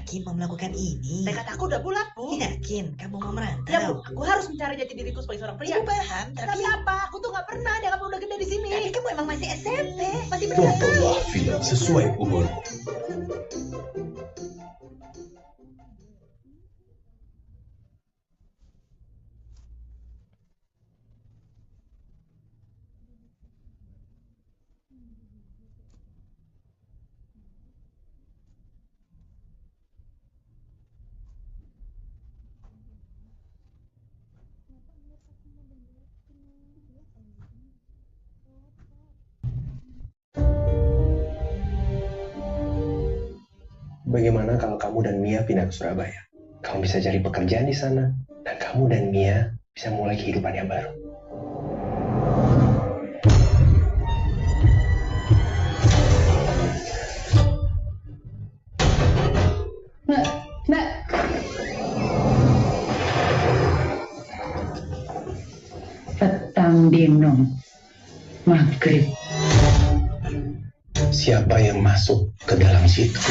yakin mau melakukan ini? Tekad aku udah bulat, Bu. Yakin kamu mau merantau? Ya, Bu. Aku harus mencari jati diriku sebagai seorang pria. Ibu paham, Tapi apa? Aku tuh nggak pernah dianggap udah gede di sini. tapi kamu emang masih SMP, masih Tontonlah film sesuai umur. Bagaimana kalau kamu dan Mia pindah ke Surabaya? Kamu bisa cari pekerjaan di sana, dan kamu dan Mia bisa mulai kehidupan yang baru. Mbak. Petang dino, maghrib. Siapa yang masuk ke dalam situ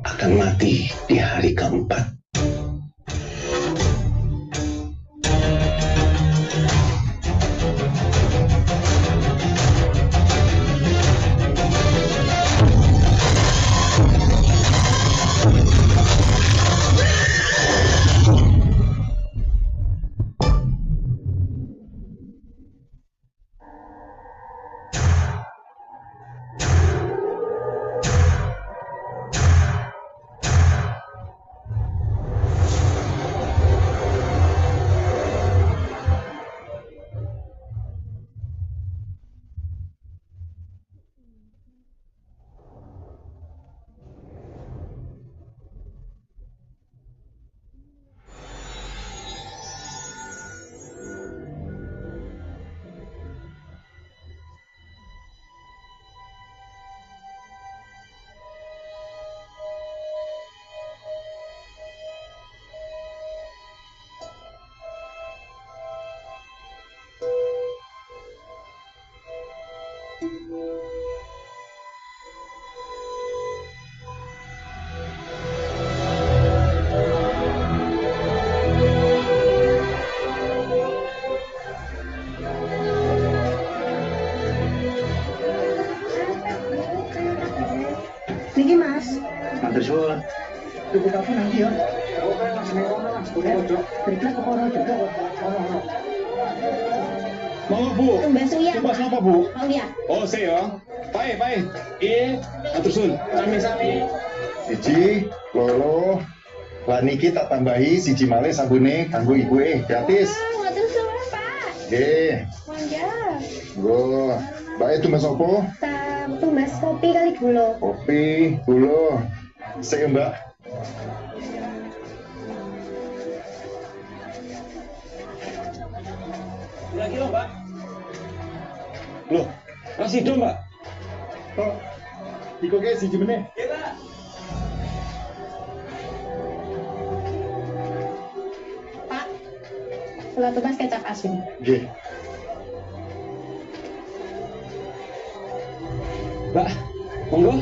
akan mati di hari keempat. Niki Mas. Matur suwun. Tuku kapan nanti ya? Berikut ke Poro juga. Mau Bu? Mbak Suya. Coba siapa Bu? Mau ya? Oh saya. Baik. Atur sun. Sami. Siji, loro, lah niki tak tambahi siji malih sabune kanggo ibu gratis. Ngoten suwun, Pak. Nggih. Mangga. Nggo, Mbak itu Mas opo? Tumbas kopi kali gula. Kopi, gula. Sik Mbak. Lagi loh Mbak. Loh, masih dong Mbak? Tok. Iko ke siji meneh. Iya Pak. Pak. Gula tumbas kecap asin. Nggih. Mbak, monggo.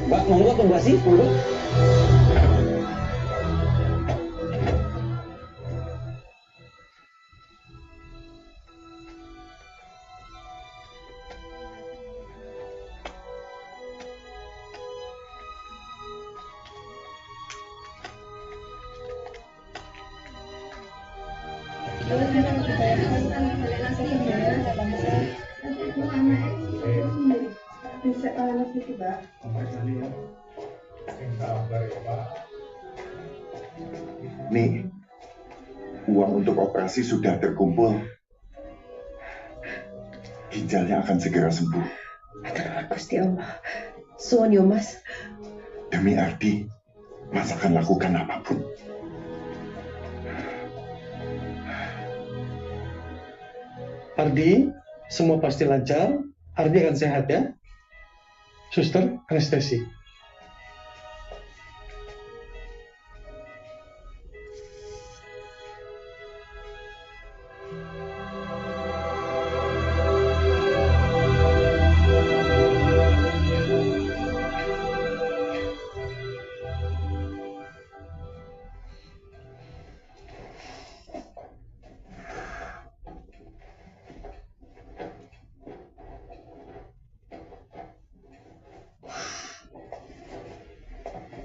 Mbak, monggo tumbasi, monggo. Nih, uang untuk operasi sudah terkumpul. Ginjalnya akan segera sembuh. Gusti Allah. Suwun yo, Mas. Demi Ardi, Mas akan lakukan apapun. Ardi, semua pasti lancar. Ardi akan sehat ya. Suster, anestesi.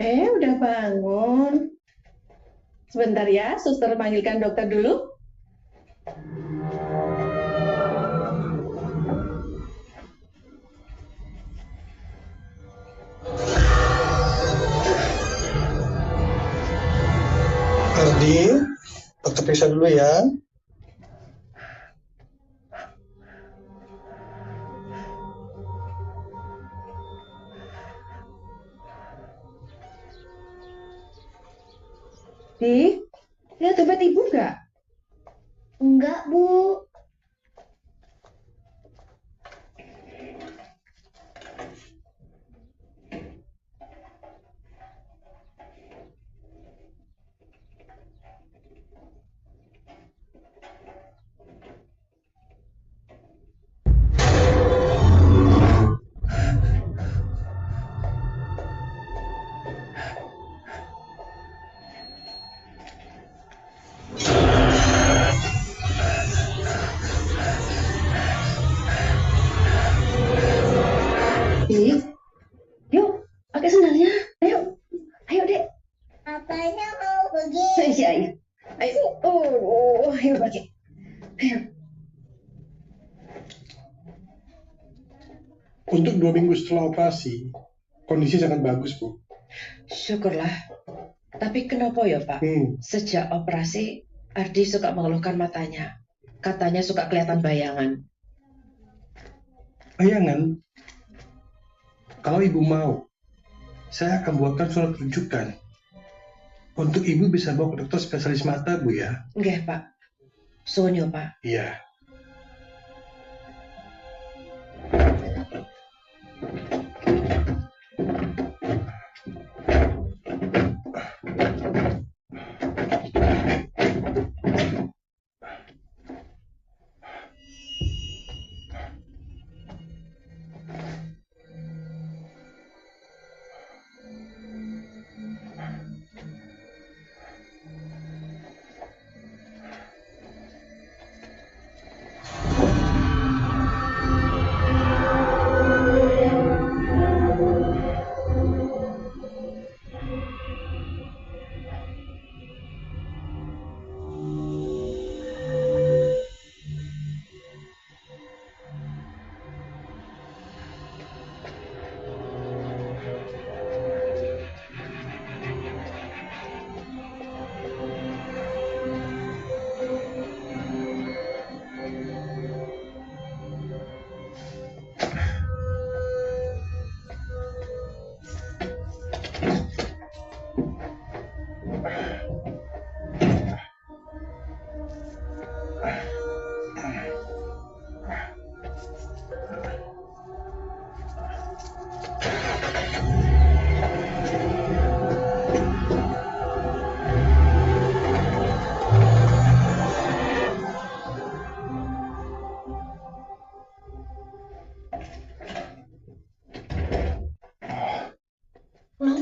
Udah bangun. Sebentar ya, suster panggilkan dokter dulu. Ardi, dokter periksa dulu ya. Di, lihat dompet ibu nggak? Enggak, Bu. Di, yuk, pakai sendalnya. Ayo, ayo dek. Apanya mau begini? Iya, iya. Ayo, ayo pakai. Ayo. Untuk 2 minggu setelah operasi, kondisi sangat bagus, Bu. Syukurlah. Tapi kenapa ya, Pak? Sejak operasi, Ardi suka mengeluhkan matanya. Katanya suka kelihatan bayangan. Bayangan, kalau Ibu mau, saya akan buatkan surat rujukan. Untuk Ibu bisa bawa ke dokter spesialis mata, Bu ya. Nggih, Pak. Sonyo, Pak. Iya.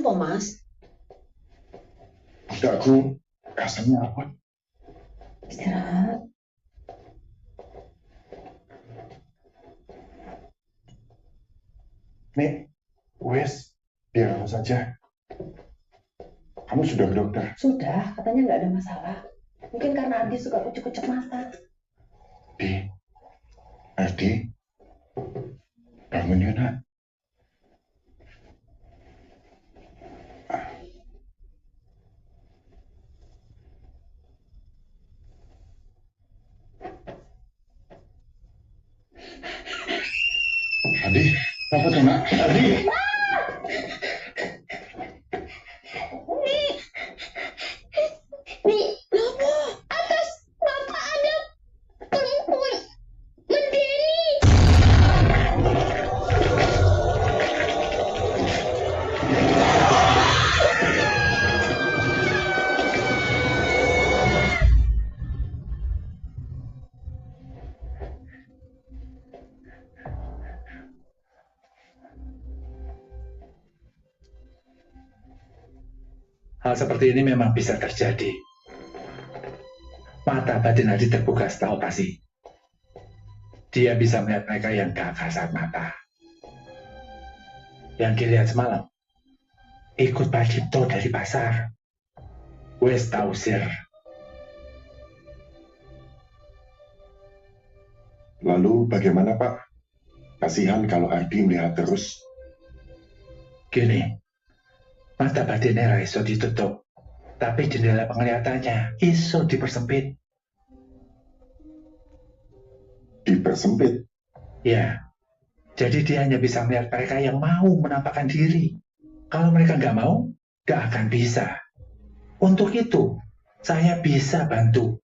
Kenapa, Mas? Pundakku rasanya apa? Istirahat. Nek, wes, biar kamu saja. Kamu sudah ke dokter? Sudah, katanya nggak ada masalah. Mungkin karena Ardi suka kucek-kucek mata. Ardi, bangun ya nak. Ardi, apa tuh nak? Ardi! Nih, atas bapak ada perempuan medeni. Hal seperti ini memang bisa terjadi. Mata batin Ardi terbuka setelah operasi. Dia bisa melihat mereka yang gak kasat mata. Yang dilihat semalam, ikut Pak Cipto dari pasar. Wes tau sir. Lalu bagaimana Pak? Kasihan kalau Ardi melihat terus. Gini, mata batinnya ra iso ditutup, tapi jendela penglihatannya iso dipersempit. Dipersempit? Ya, jadi dia hanya bisa melihat mereka yang mau menampakkan diri. Kalau mereka nggak mau, nggak akan bisa. Untuk itu, saya bisa bantu.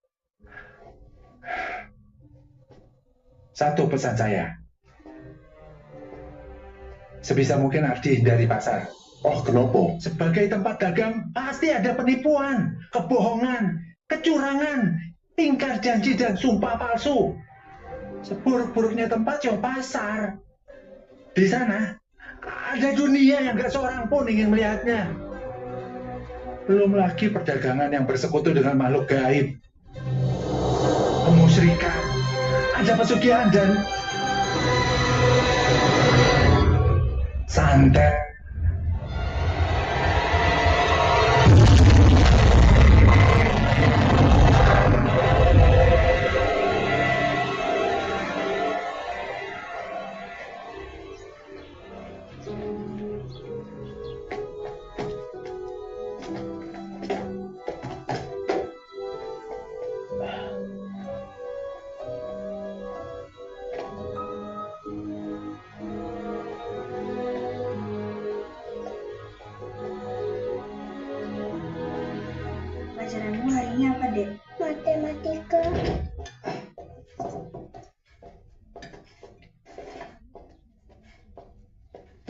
Satu pesan saya. Sebisa mungkin Ardi hindari pasar. Oh, kenapa? Sebagai tempat dagang, pasti ada penipuan, kebohongan, kecurangan, ingkar janji dan sumpah palsu. Seburuk-buruknya tempat yang pasar. Di sana, ada dunia yang gak seorang pun ingin melihatnya. Belum lagi perdagangan yang bersekutu dengan makhluk gaib. Kemusyrikan, ada pesugihan dan santet. Pelajaranmu hari ini apa, Dek? Matematika.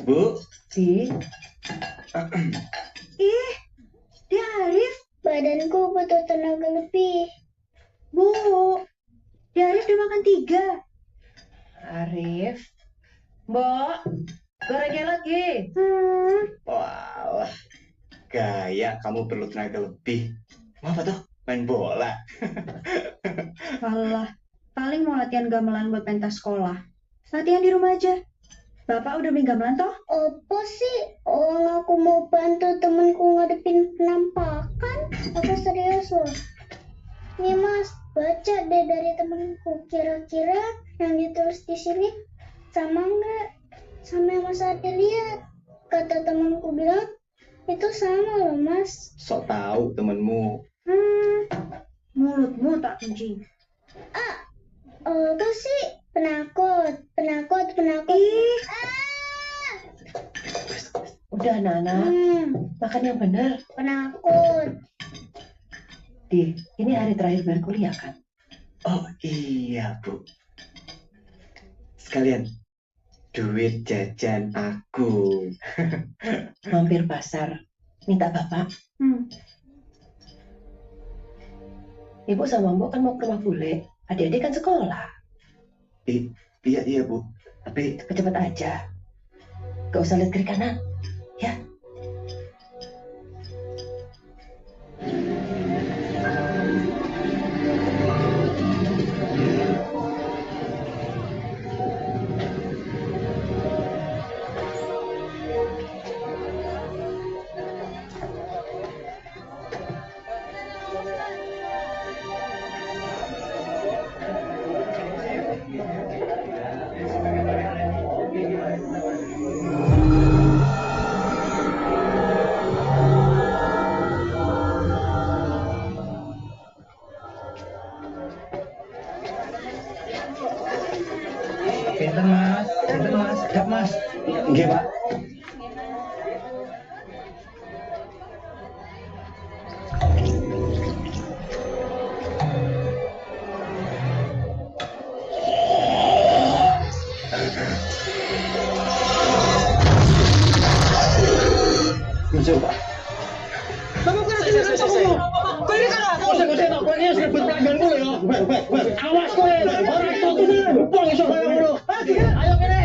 Bu, Si, Ih, dia Arif. Badanku butuh tenaga lebih. Bu, dia Arif udah makan 3. Arif. Mbok, gorengnya lagi. walah, gaya kamu perlu tenaga lebih. Mau apa tuh? Main bola. Alah, paling mau latihan gamelan buat pentas sekolah. Latihan di rumah aja. Bapak udah beli gamelan toh? Apa sih? Orang aku mau bantu temenku ngadepin penampakan. Aku serius loh. Nih mas, baca deh dari temenku. Kira-kira yang ditulis di sini sama nggak? Sama yang mas Ade lihat. Kata temenku bilang, itu sama loh mas. Sok tahu temenmu. Mulutmu tak kencing. Apa sih? Penakut. Ih. Udah, Nana. Makan yang benar. Penakut. Di, ini hari terakhir berkuliah kan? Oh iya, Bu. Sekalian, duit jajan aku. Mampir pasar. Minta Bapak. Ibu sama Mbok kan mau ke rumah bule. Adik-adik kan sekolah. Iya, Bu. Tapi Cepet aja. Gak usah lihat kiri kanan. Ya. Pinten mas, siap mas. nggih, Pak. Muncul, Pak. Awas kowe, ora iso tenan. Wong iso kaya ngono. Ayo kene.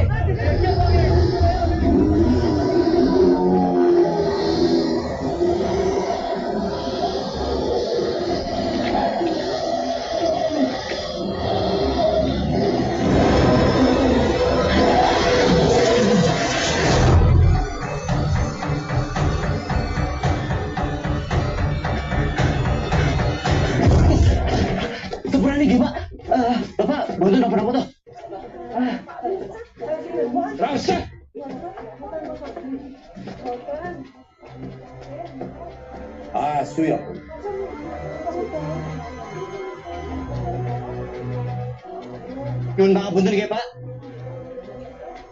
Asu ya. Nyun pangapunten nggih, Pak.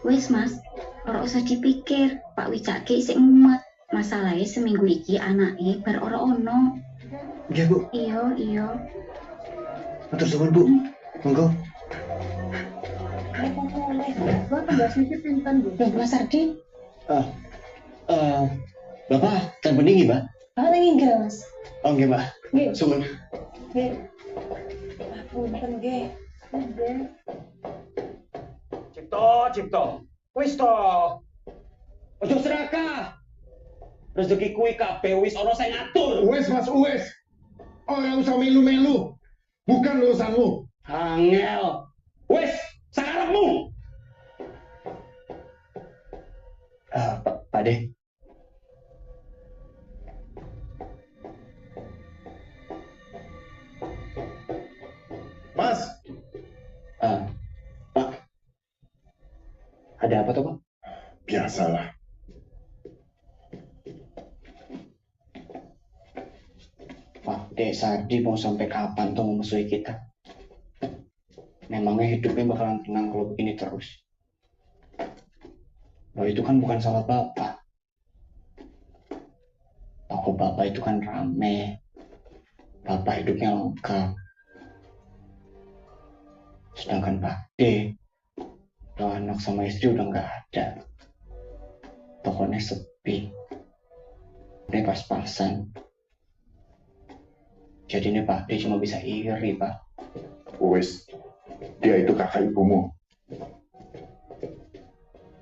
Wis mas, ora usah dipikir. Pak Wicake isih ngumat. Masalahnya seminggu iki anake bar ora ono. Nggih, Bu. Iya. Matur suwun, Bu. Monggo. Gua pembahasannya pinten, Bu. Loh, Mas Ardi, Bapak, ten bening nggih, Mbak? apa lagi enggak, Mas? Oh, nggih, Mbak. Nggih. Suwun. Nggih. Punten nggih. Cipto. Wis to. Ojo serakah. Rezeki kuwi kabeh wis ana sing ngatur. Wes mas, wes. Ora usah melu-melu. Bukan urusanmu. Angel. Wis, sakarepmu. Pak De. Mas, Pak. Ada apa tuh, Pak? biasalah. Pak De Sardi mau sampai kapan tuh memusuhi kita? Memangnya hidupnya bakalan tenang kalau begini terus? Loh, itu kan bukan salah Bapak. Toko Bapak itu kan rame. Bapak hidupnya lengkap. Sedangkan Pak D, dua anak sama istri udah nggak ada. Tokonya sepi. Ini pas-pasan. Jadi ini Pak D cuma bisa iri, Pak. Wes, dia itu kakak ibumu.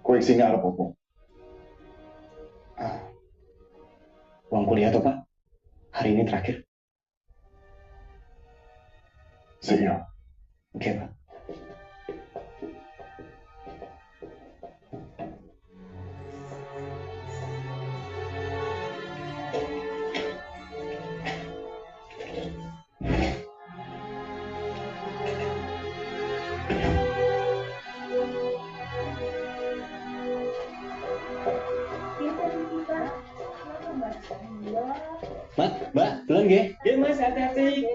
Kowe sini arep apa? Uang kuliah tuh, Pak. Hari ini terakhir. Siap. Oke, Pak. Mbak, duluan nggih. Iya, Mas, hati-hati.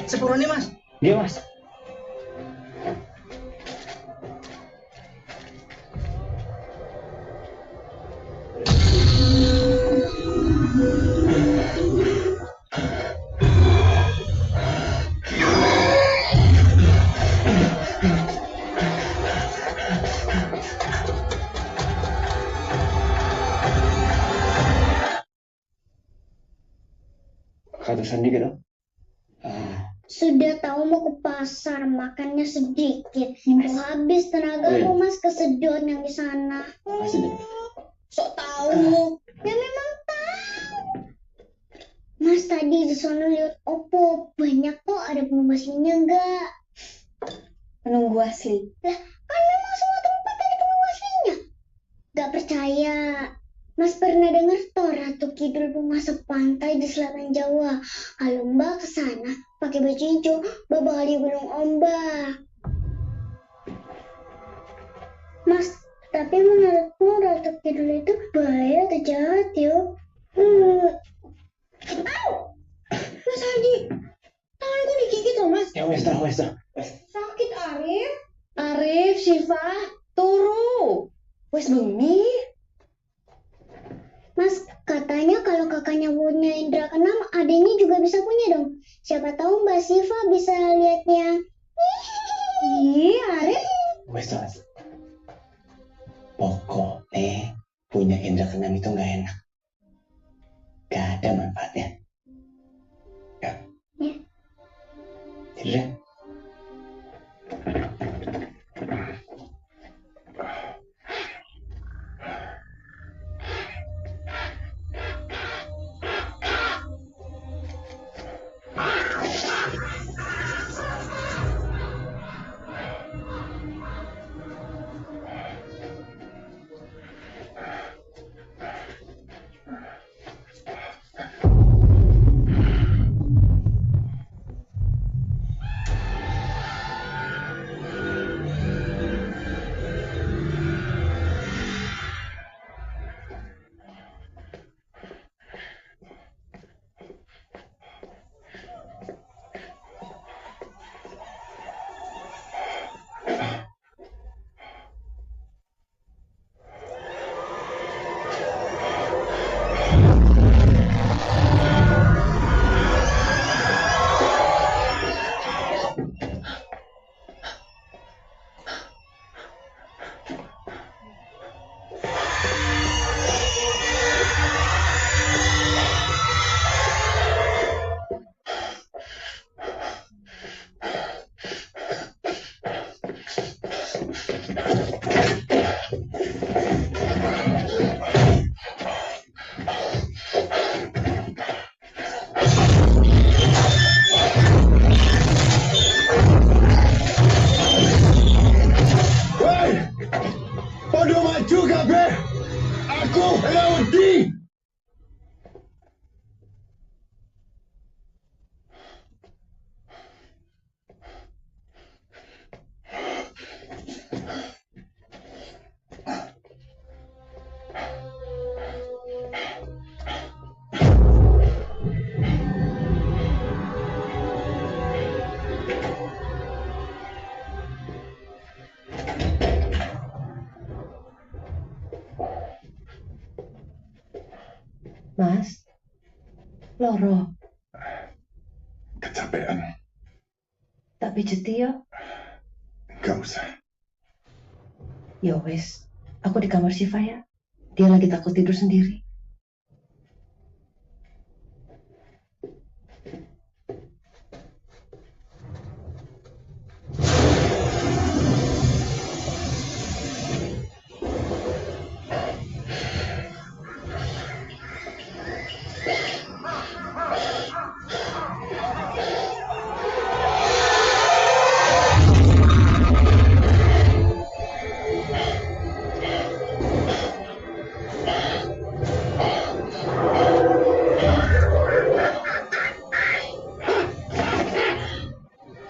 Sepurone mas. Iya, Mas. Kata Sandi gitu. Sudah tahu mau ke pasar, makannya sedikit. Mau habis tenagamu mas kesedot yang di sana. Masih deh. Sok tahu. Ya memang tahu. Mas tadi di sana lihat Oppo, banyak kok, ada penunggu aslinya enggak? Penunggu asli. Lah, kan memang semua tempat ada penunggu aslinya. Gak percaya. Mas pernah dengar toh Ratu Kidul penguasa pantai di selatan Jawa. Kalau Mbak ke sana pakai baju hijau, Mbak bakal di Gunung Ombak. Mas, tapi menurutmu Ratu Kidul itu bahaya atau jahat yuk? Au! Mas Hadi, tanganku digigit loh mas. Ya wes dah. Sakit Arif? Arif, Syifa, turu. Wes bengi. Mas, katanya kalau kakaknya punya indra keenam, adiknya juga bisa punya dong. Siapa tahu Mbak Syifa bisa lihatnya. Ih, Arif. Wes dah. Pokoknya punya indra keenam itu nggak enak. Gak ada manfaatnya. Ya. Tidur ya. Loro, Kecapean. tak pijeti ya. Gak usah. Ya wes, aku di kamar Syifa ya. Dia lagi takut tidur sendiri.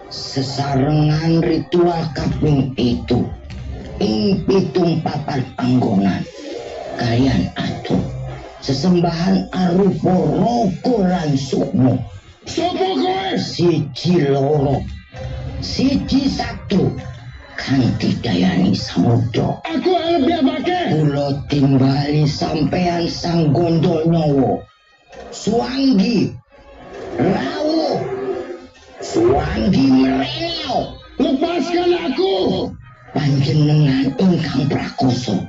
Sesarengan ritual kaping itu ing pitung papan panggonan kalian atur sesembahan arupa raga lan sukma. Sapa kowe? Siji loro, siji satu kanthi dayani samudra. Aku arep diapake? Kula timbali sampean sang gondol nyawa. Suanggi rawuh Suwangi merenyo, lepaskan aku. Panjenengan ingkang prakoso,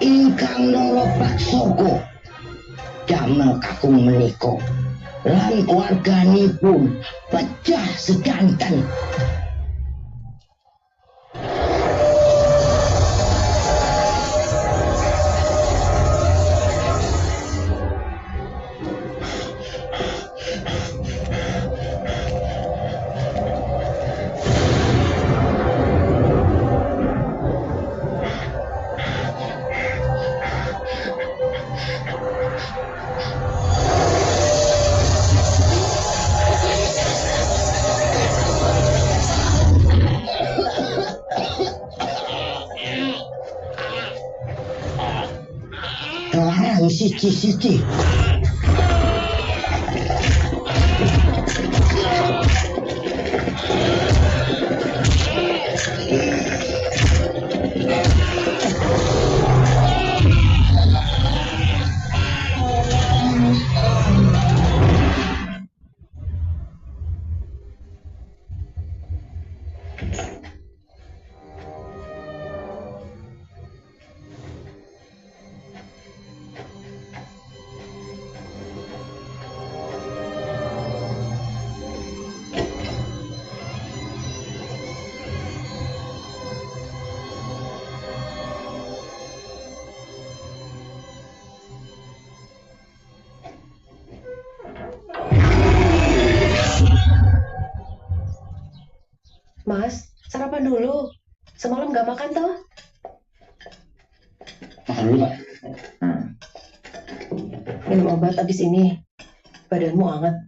ingkang nara baksaka, damel kakung menika, lan keluarganipun pecah sedanten. Larang siji-siji. Mas, sarapan dulu. Semalam nggak makan toh? Makan dulu, Pak. Minum obat abis ini. Badanmu hangat.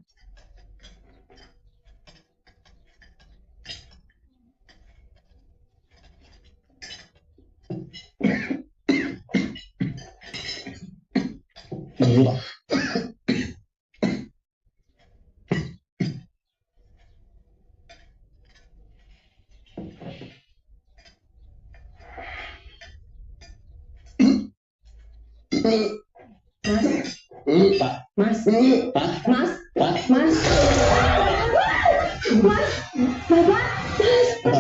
Dulu, Pak. Pak. Mas, Pak. Mas, Pak. Mas, Mas, Bapak, Bapak.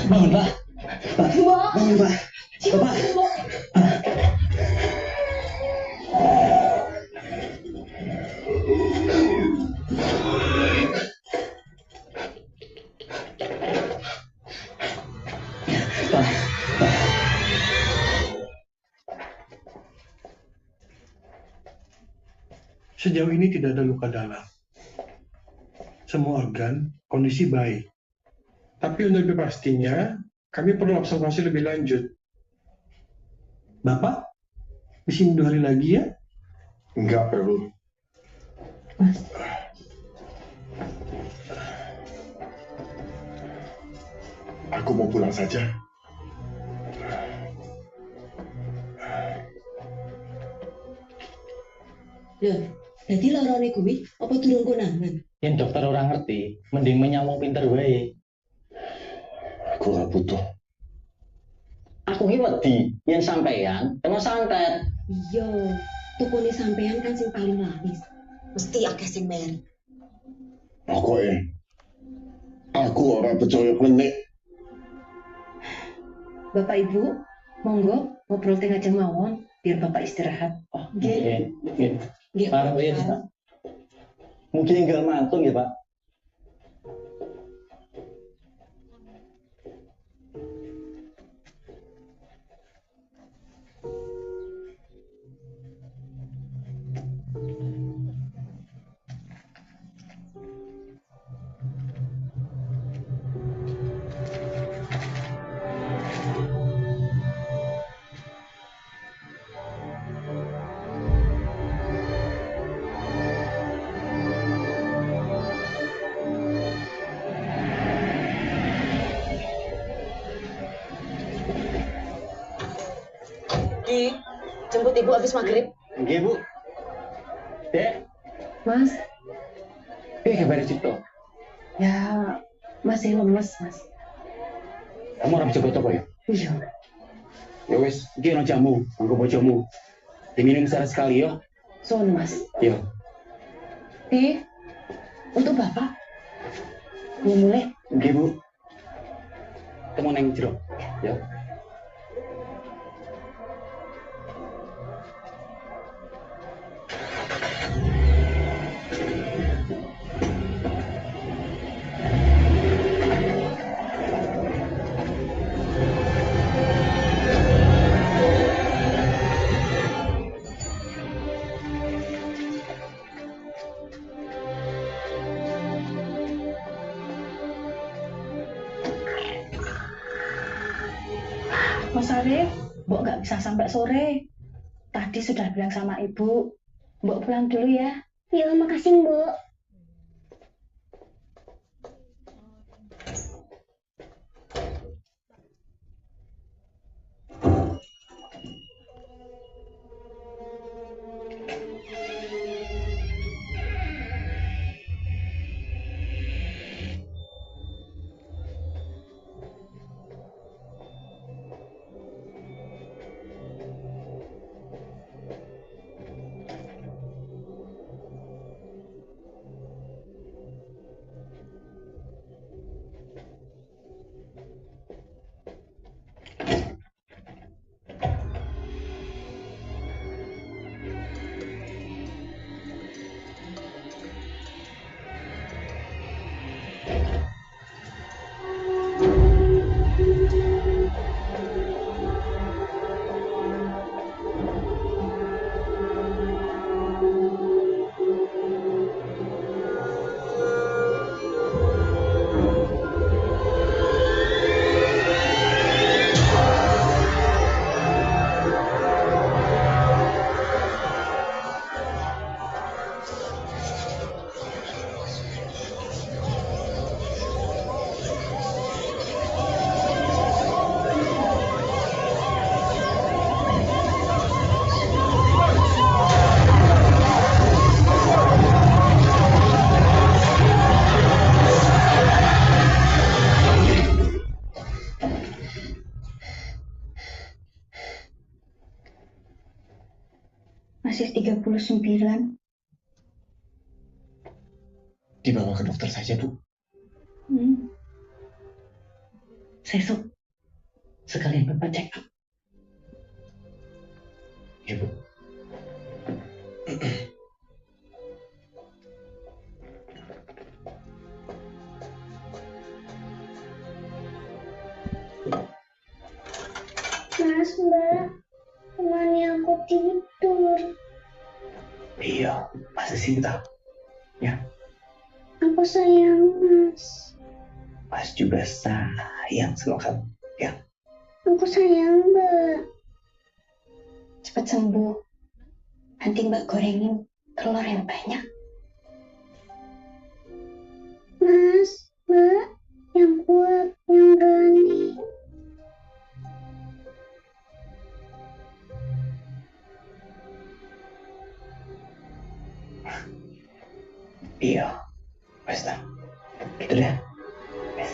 Bangun, Pak. Bangun, Pak. Bapak. Sejauh ini tidak ada luka dalam. Semua organ kondisi baik. Tapi untuk lebih pastinya, kami perlu observasi lebih lanjut. Bapak, di sini 2 hari lagi ya? Enggak perlu. Aku mau pulang saja. Loh, jadi lorone kuwi apa durung konangan? Yen dokter orang ngerti, mending menyawang pinter wae. Aku gak butuh. Aku ki wedi yen sampeyan kena santet. Iya, tukune sampean kan sing paling laris. Mesti akeh sing mer. Aku ora percaya klenik. Bapak Ibu, monggo ngobrol tengah jeng mawon biar Bapak istirahat. Oh, nggih. Nggih, Pak, ya, Pak. Mungkin enggal mantung ya, Pak. Ki, jemput Ibu habis maghrib. Nggih, Bu. Dek, Mas, kabar Cipto? ya masih lemes, Mas. Kamu ora bisa gotok ya? Iya. Ya wis, iki ono jamu, kanggo bojomu. Diminum sekali yo. Son, Mas. Yo. Ki, untuk Bapak. Ya mulai. Nggih, Bu. Temu nang jero. Ya. Mas Arif, Mbok nggak bisa sampai sore. Tadi sudah bilang sama Ibu, Mbok pulang dulu ya. Ya, makasih, Mbok. Masih 39. Dibawa ke dokter saja, Bu. Sesuk. Sekalian Bapak cek up. Ya, Bu. Mas, Mbak, temani aku tidur. Iya, masih cinta. Ya, Aku sayang Mas. Mas juga sayang sama kamu. Ya. Aku sayang Mbak. Cepat sembuh. Nanti Mbak gorengin telur yang banyak. Mas, Mbak, yang kuat, yang berani. Iya. Wes ta. Gitu deh. Wes.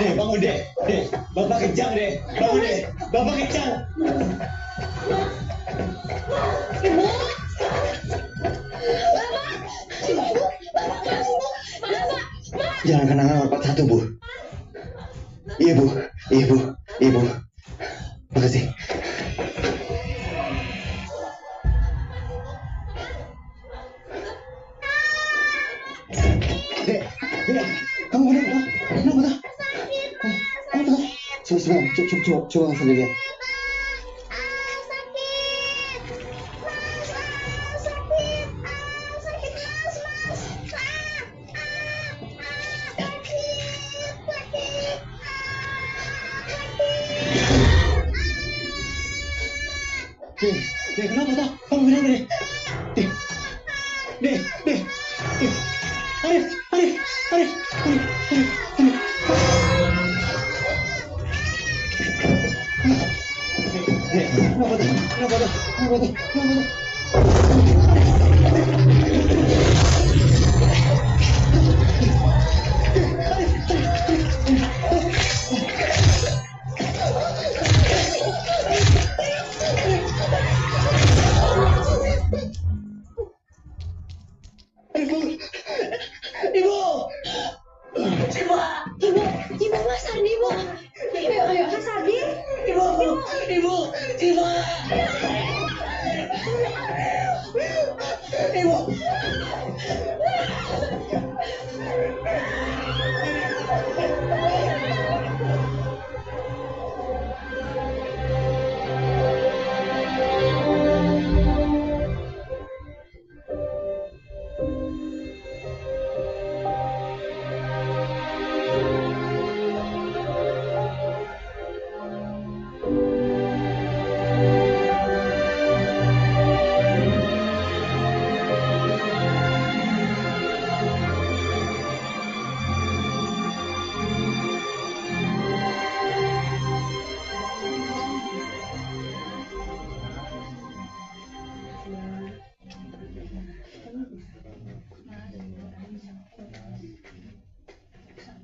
Dek, bangun dek. Dek, Bapak kejang dek. Bangun dek. Bapak kejang. Ibu! Bapak! Ibu! Bapak! Bapak! Jangan kenangan Bapak satu, Bu. Iya, Bu. Iya, Bu. Iya, Bu. Makasih. Dek, Dek, kamu kenapa? Kenapa tuh? Kamu kenapa? Coba ngasih lihat. Dek, kenapa tuh? Kamu kenapa, Dek? Dek. Arif. Kenapa tuh? Ibu, Mas Ardi, Ibu. Ayo, Mas Ardi. Ibu.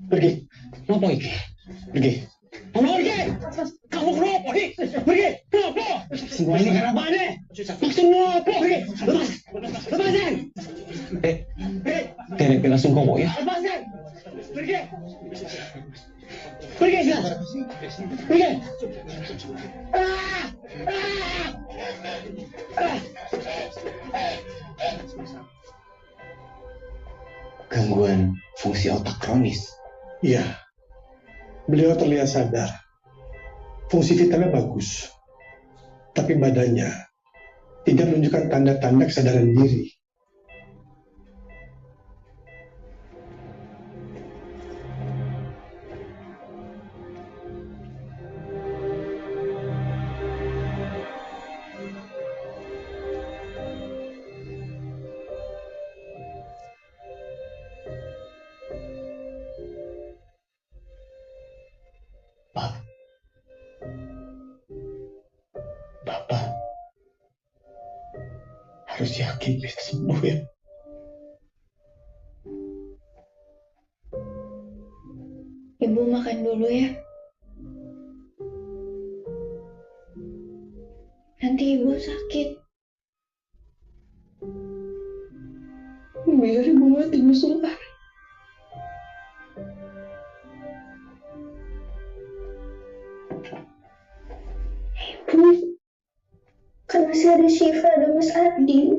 Pergi. Kenapa iki? Pergi. Kamu pergi. Kamu kenapa? Pergi. Kenapa? Semua ini karena mana? Maksudmu apa? Pergi. Lepasin. Dek langsung kau ya. Lepasin. Pergi. Pergi! Gangguan fungsi otak kronis. Iya, beliau terlihat sadar. Fungsi vitalnya bagus, tapi badannya tidak menunjukkan tanda-tanda kesadaran diri. Bapak harus yakin bisa sembuh ya. Ibu makan dulu ya. Nanti ibu sakit. Biar ibu mati musulah. Ibu, karena saya ada Syifa, ada Mas Ardi.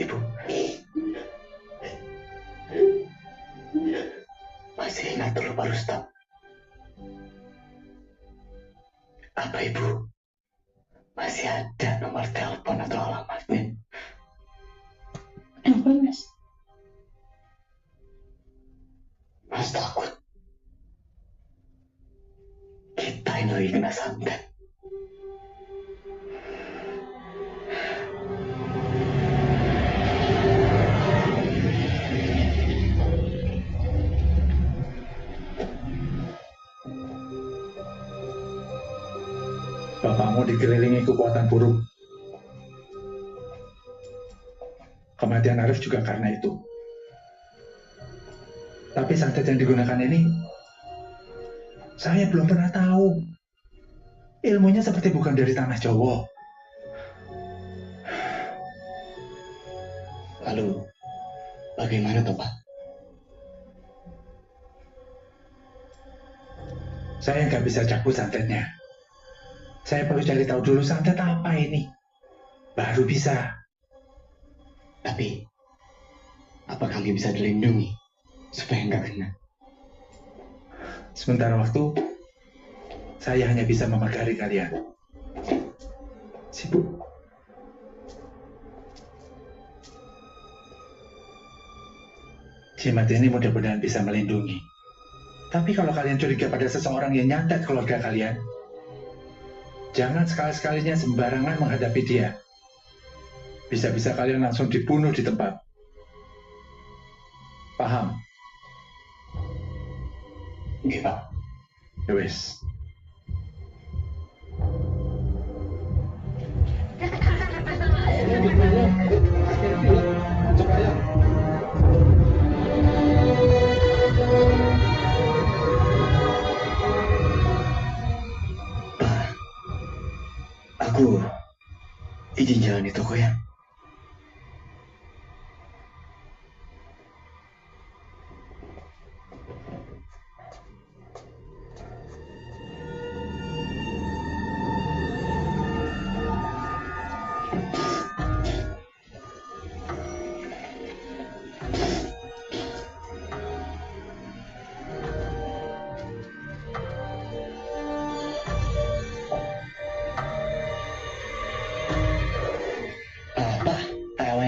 Ibu, masih ingat dulu Pak Rustam? Apa Ibu masih ada nomor telepon atau alamatnya? Kenapa, Mas? Mas takut kita ini lagi kena santet. Bapakmu dikelilingi kekuatan buruk. Kematian Arif juga karena itu. Tapi santet yang digunakan ini, saya belum pernah tahu. Ilmunya seperti bukan dari tanah Jawa. Lalu, bagaimana toh Pak? Saya nggak bisa cabut santetnya. Saya perlu cari tahu dulu santet apa ini. Baru bisa. Tapi, apa kami bisa dilindungi supaya nggak kena? Sementara waktu, saya hanya bisa memagari kalian. Sibuk. Jimat ini mudah-mudahan bisa melindungi. Tapi kalau kalian curiga pada seseorang yang nyantet keluarga kalian, jangan sekali-sekalinya sembarangan menghadapi dia. Bisa-bisa kalian langsung dibunuh di tempat. Paham? Iya, Pak. Ya wes. Aku izin jalan di toko ya.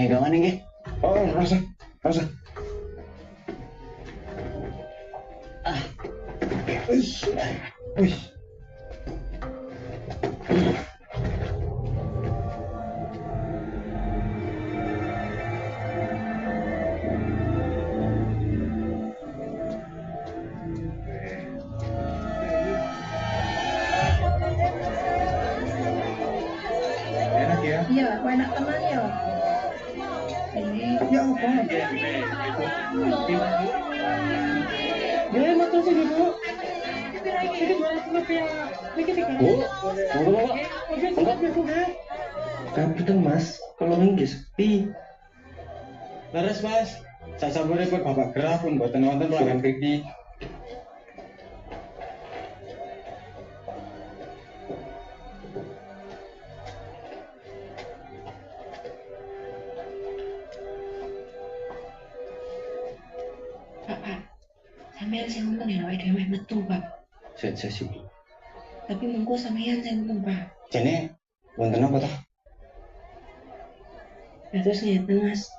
Gawan ini. Oh, rasa. Wih. Enak ya? Iya, enak teman ya. Ya, matur sih Bu. Ini 200 rupiah. Ini 300. Bu, monggo. Kapan Mas? Kalau ringgi sepi. Leres Mas. Saya sabar repot Bapak Gerah pun buatan wonten pelanggan kriki. Pak, sampean sing untung ya awake dhewe metu, Pak. Saya sibuk. Tapi mengko sampean sing untung, Pak. Jane wonten apa toh? Ya terus ngeten Mas.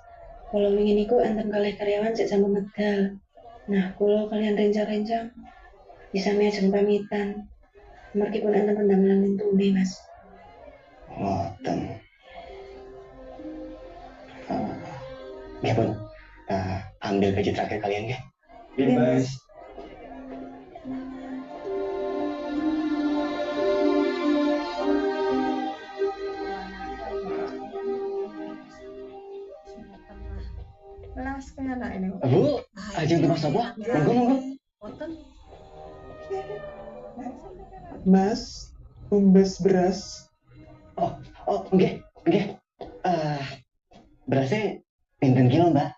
Kalau wingi niku enten kalih karyawan sik sampun medal. Nah, kula kalian rencang-rencang bisa ajeng pamitan. Mergi pun enten pendamelan lintune, Mas. Ngoten. Ya pun, ambil gaji terakhir kalian ya. Iya Mas. Belas kena ini. Bu, ajeng tuh Mas apa? Monggo. Mas, umbes beras. Oh, oke. Berasnya pinten kilo, Mbak?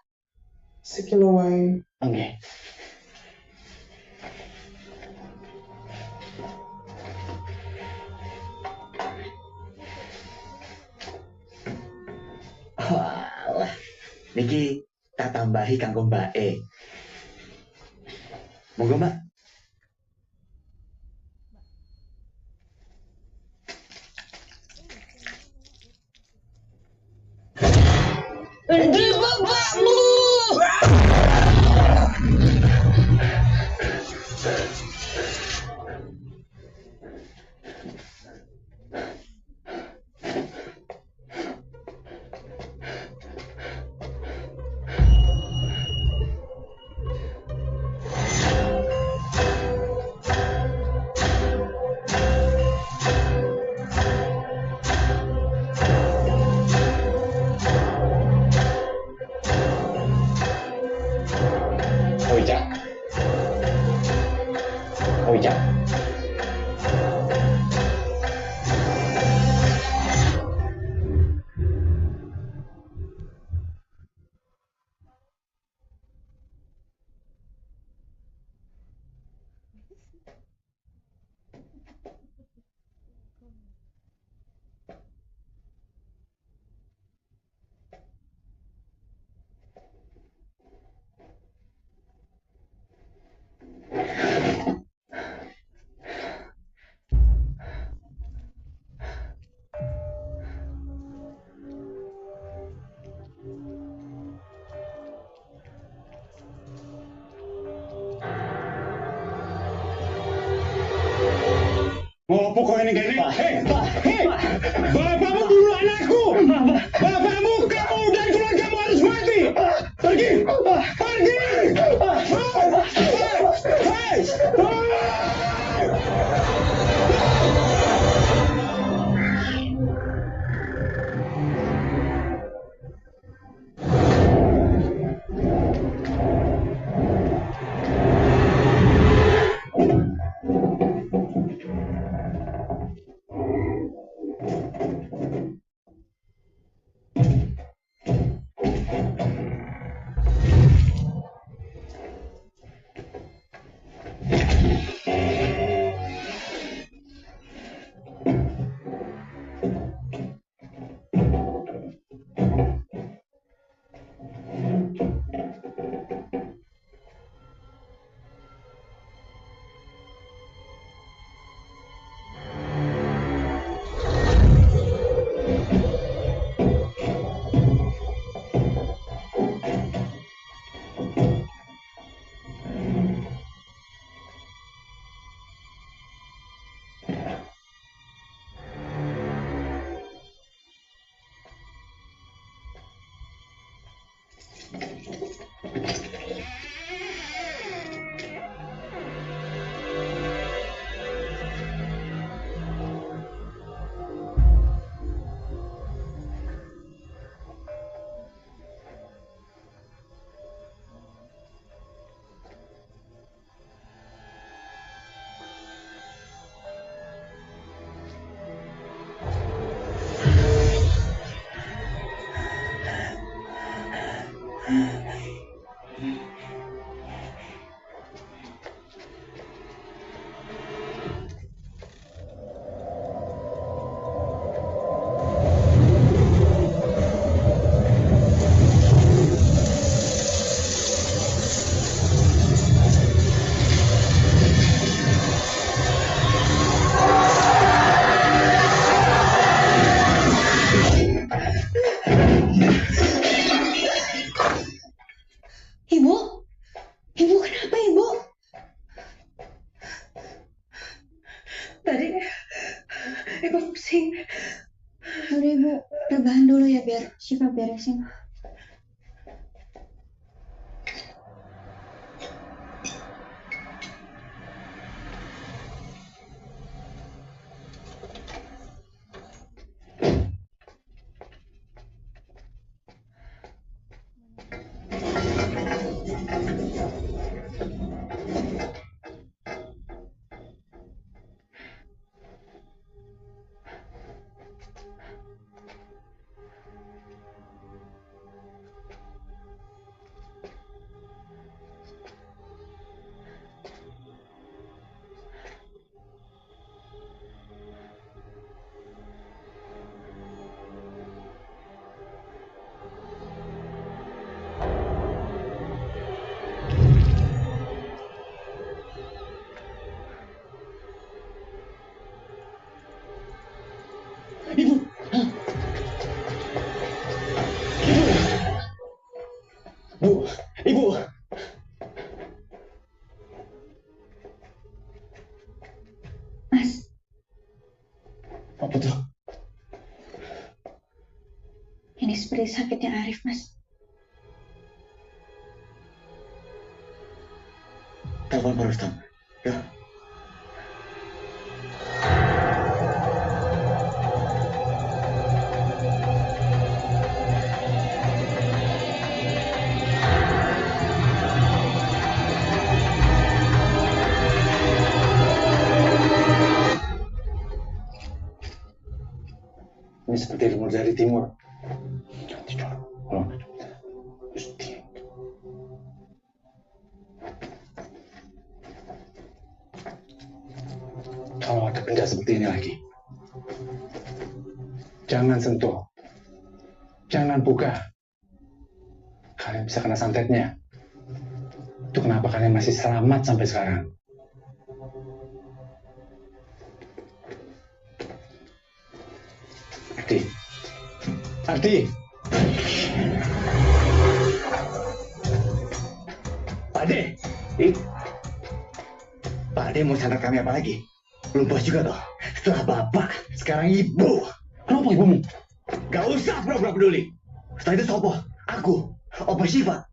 Sekilo wae. Oke. Walah, niki tak tambahi kanggo Mbak E. Monggo, Mbak. Di bapakmu. Ojak. Ngopo kok ini gini? Hei, bapakmu bunuh anakku. Bapakmu, kamu dan keluargamu harus mati. Pergi. beresin. Ibu. Mas, Apa tuh? ini seperti sakitnya Arif, Mas. Telepon Pak Rustam. Ya. Ini seperti rumor dari timur. Jangan tidur. Oh. Gusti. Kalau ada benda seperti ini lagi, jangan sentuh. Jangan buka. Kalian bisa kena santetnya. Itu kenapa kalian masih selamat sampai sekarang. Arti. Pak Ade. Pak Ade mau santet kami apa lagi? Belum puas juga toh. Setelah bapak, sekarang ibu. Kenapa ibumu? Gak usah pura-pura peduli. Setelah itu sopo? Aku, Opa Syifa.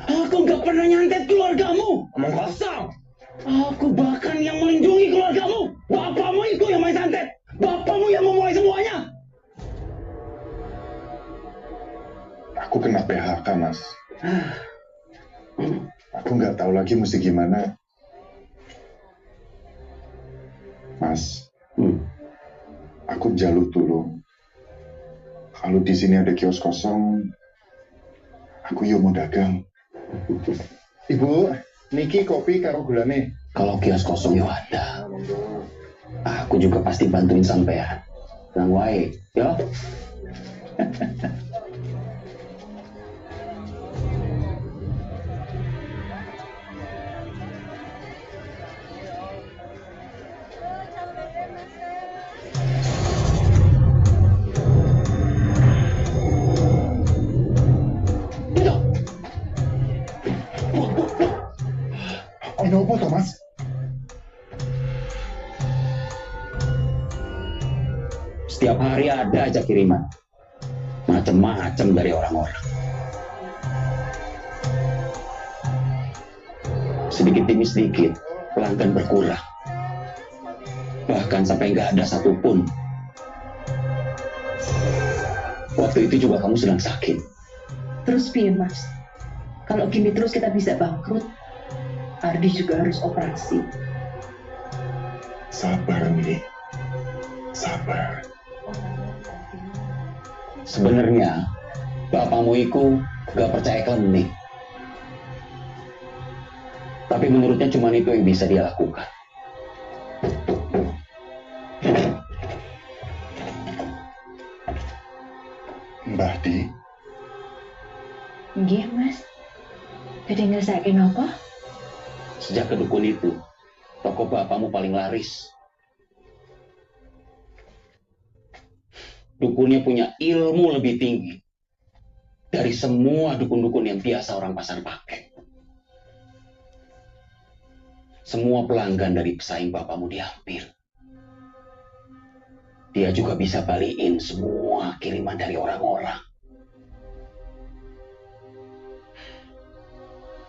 Aku gak pernah nyantet keluargamu. Omong kosong. Aku bahkan yang melindungi keluargamu. Bapakmu itu yang main santet. Bapakmu yang memulai semuanya. Aku kena PHK, Mas. Aku nggak tahu lagi mesti gimana. Mas, aku jaluk tolong. Kalau di sini ada kios kosong, aku yo mau dagang. Ibu, niki kopi karo gulane. Kalau kios kosong yo ada. Aku juga pasti bantuin sampean. Nang wae, yo. Ono apa toh, Mas? Setiap hari ada aja kiriman. Macem-macem dari orang-orang. Sedikit demi sedikit, pelanggan berkurang. Bahkan sampai nggak ada satupun. Waktu itu juga kamu sedang sakit. Terus piye, Mas? Kalau gini terus kita bisa bangkrut. Ardi juga harus operasi. Sabar, Mi. Sabar. Sebenarnya, bapakmu itu gak percaya klinik. Tapi menurutnya cuma itu yang bisa dia lakukan. Mbah Di. Nggih, Mas. Jadi ngesakin apa? Sejak ke dukun itu, toko bapakmu paling laris. Dukunnya punya ilmu lebih tinggi dari semua dukun-dukun yang biasa orang pasar pakai. Semua pelanggan dari pesaing bapakmu diambil. dia juga bisa balikin semua kiriman dari orang-orang.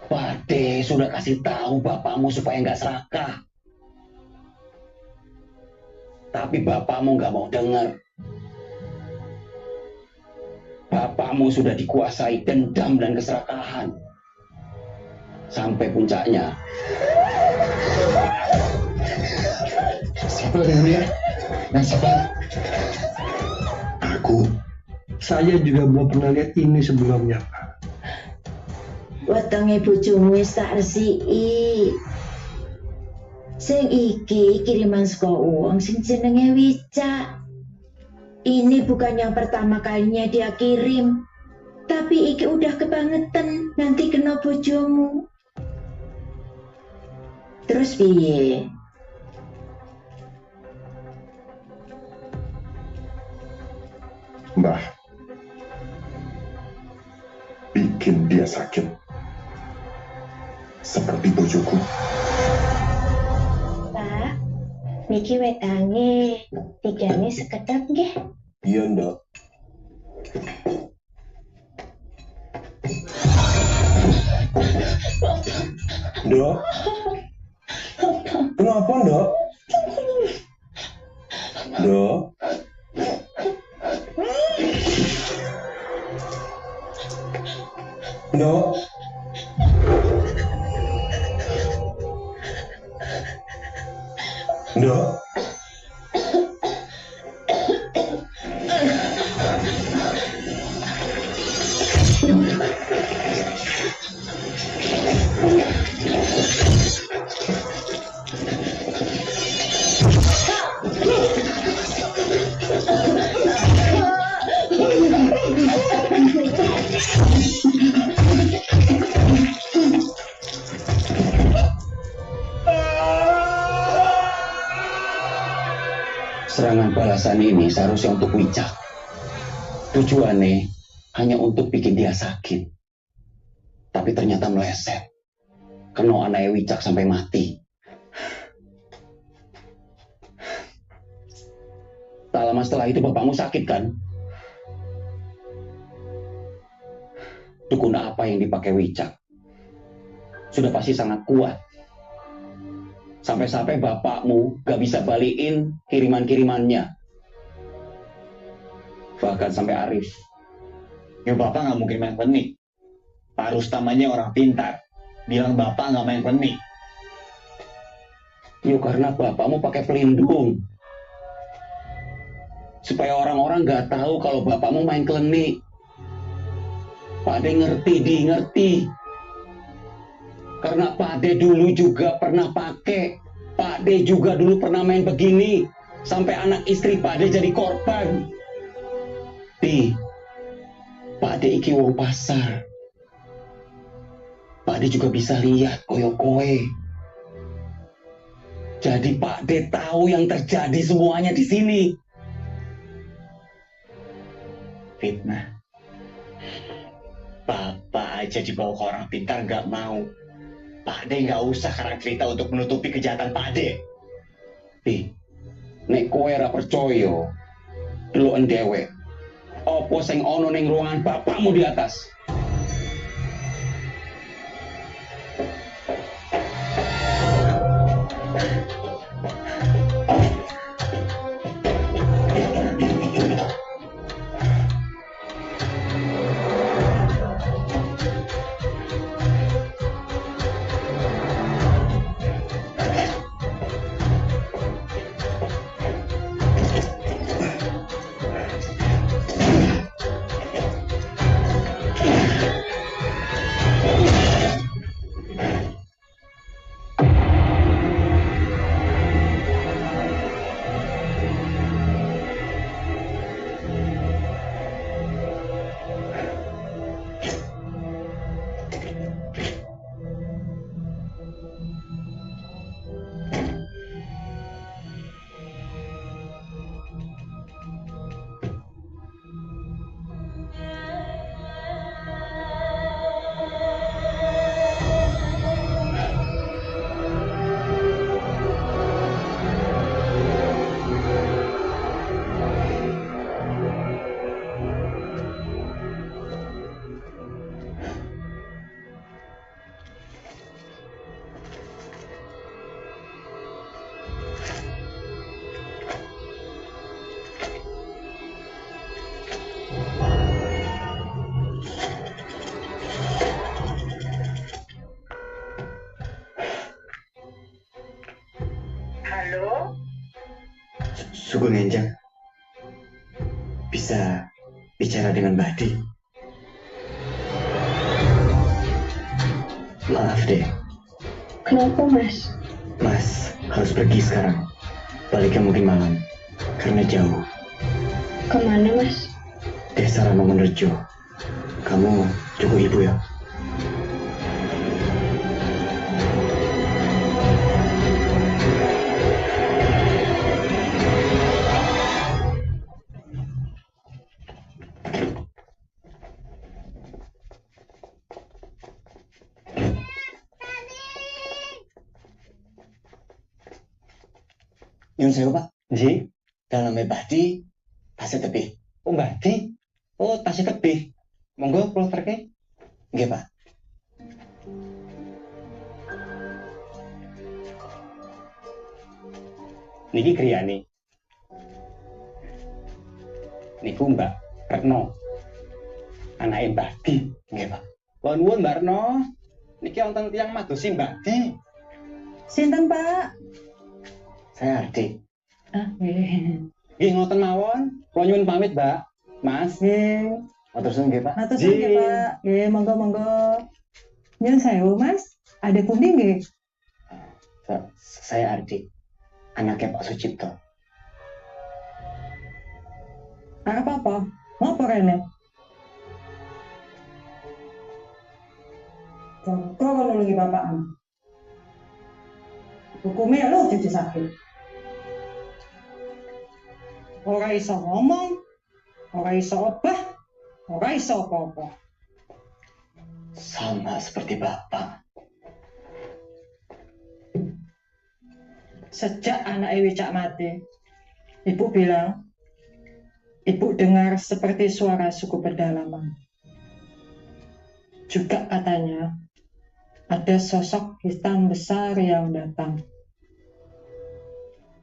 Pade sudah kasih tahu bapakmu supaya nggak serakah. Tapi bapakmu nggak mau dengar. Bapakmu sudah dikuasai dendam dan keserakahan. Sampai puncaknya. Siapa yang mulia? Yang sabar. Aku. Saya juga belum pernah lihat ini sebelumnya, Pak. Wetenge bojomu wis tak resiki. Sing iki kiriman saka wong sing jenenge Wicak. Ini bukan yang pertama kalinya dia kirim. Tapi iki udah kebangetan nanti kena bojomu. Terus piye? Mbah, bikin dia sakit. Seperti bojoku. Pak, niki wetange digame sekedap nggih. Iya, Ndok. Ndok? Kenapa, Ndok? Ndok? Ndok? Ndok? Serangan balasan ini seharusnya untuk Wicak. Tujuannya hanya untuk bikin dia sakit. Tapi ternyata meleset. Kena anaknya Wicak sampai mati. Tak lama setelah itu bapakmu sakit kan? Dukun apa yang dipakai Wicak? Sudah pasti sangat kuat. Sampai-sampai bapakmu gak bisa balikin kiriman-kirimannya. Bahkan sampai Arif. Ya bapak gak mungkin main klenik. Pak Rustamanya orang pintar. Bilang bapak gak main klenik. Ya karena bapakmu pakai pelindung. Supaya orang-orang gak tahu kalau bapakmu main klenik. Pak Ade ngerti. Karena Pak Ade dulu juga pernah pakai. Pak Ade juga dulu pernah main begini. Sampai anak istri Pak Ade jadi korban. Pak Ade iki wong pasar. Pak Ade juga bisa lihat koyo-koe. Jadi Pak Ade tahu yang terjadi semuanya di sini. Fitnah. Bapak aja dibawa ke orang pintar gak mau. Pak Ade nggak usah karang cerita untuk menutupi kejahatan Pak Ade. Nek kowe ora percaya, deloken dhewe. Apa sing ana ning ruangan bapakmu di atas? Halo? Sugeng Enjang. Bisa bicara dengan Mbak Di? Maaf deh, Kenapa, Mas? Mas harus pergi sekarang. Baliknya mungkin malam, karena jauh. Kemana, Mas? Desa Ramangunrejo. Kamu cukup ibu ya? Nyun sewu Pak. Ji, Dalam Badi, tasnya tebih. oh Mbak Di, Oh, tasnya tebih. monggo kalau terkait. Nggih, Pak. Niki griyane. Niku Mbak Retno. Anake Mbak Di. Nggih, Pak. Kula nuwun Mbak Retno. Niki wonten tiyang madosi Mbak Di. Sinten, Pak? Saya Ardi. Nggih. Nggih ngoten mawon. Kula nyuwun pamit, Mbak. Mas. Nggih. Matur suwun nggih, Pak. Matur suwun nggih, Pak. Nggih, monggo. Nyun sewu, Mas. Ada pundi nggih? Saya Ardi. Anaknya Pak Sucipto. Arep apa? Ngopo rene? Kok nulungi bapakmu? Hukumnya lo jadi sakit. Ora iso ngomong, ora iso obah, ora iso apa-apa. Sama seperti Bapak. Sejak anak Wicak mati, ibu bilang, ibu dengar seperti suara suku pedalaman. Juga katanya, ada sosok hitam besar yang datang.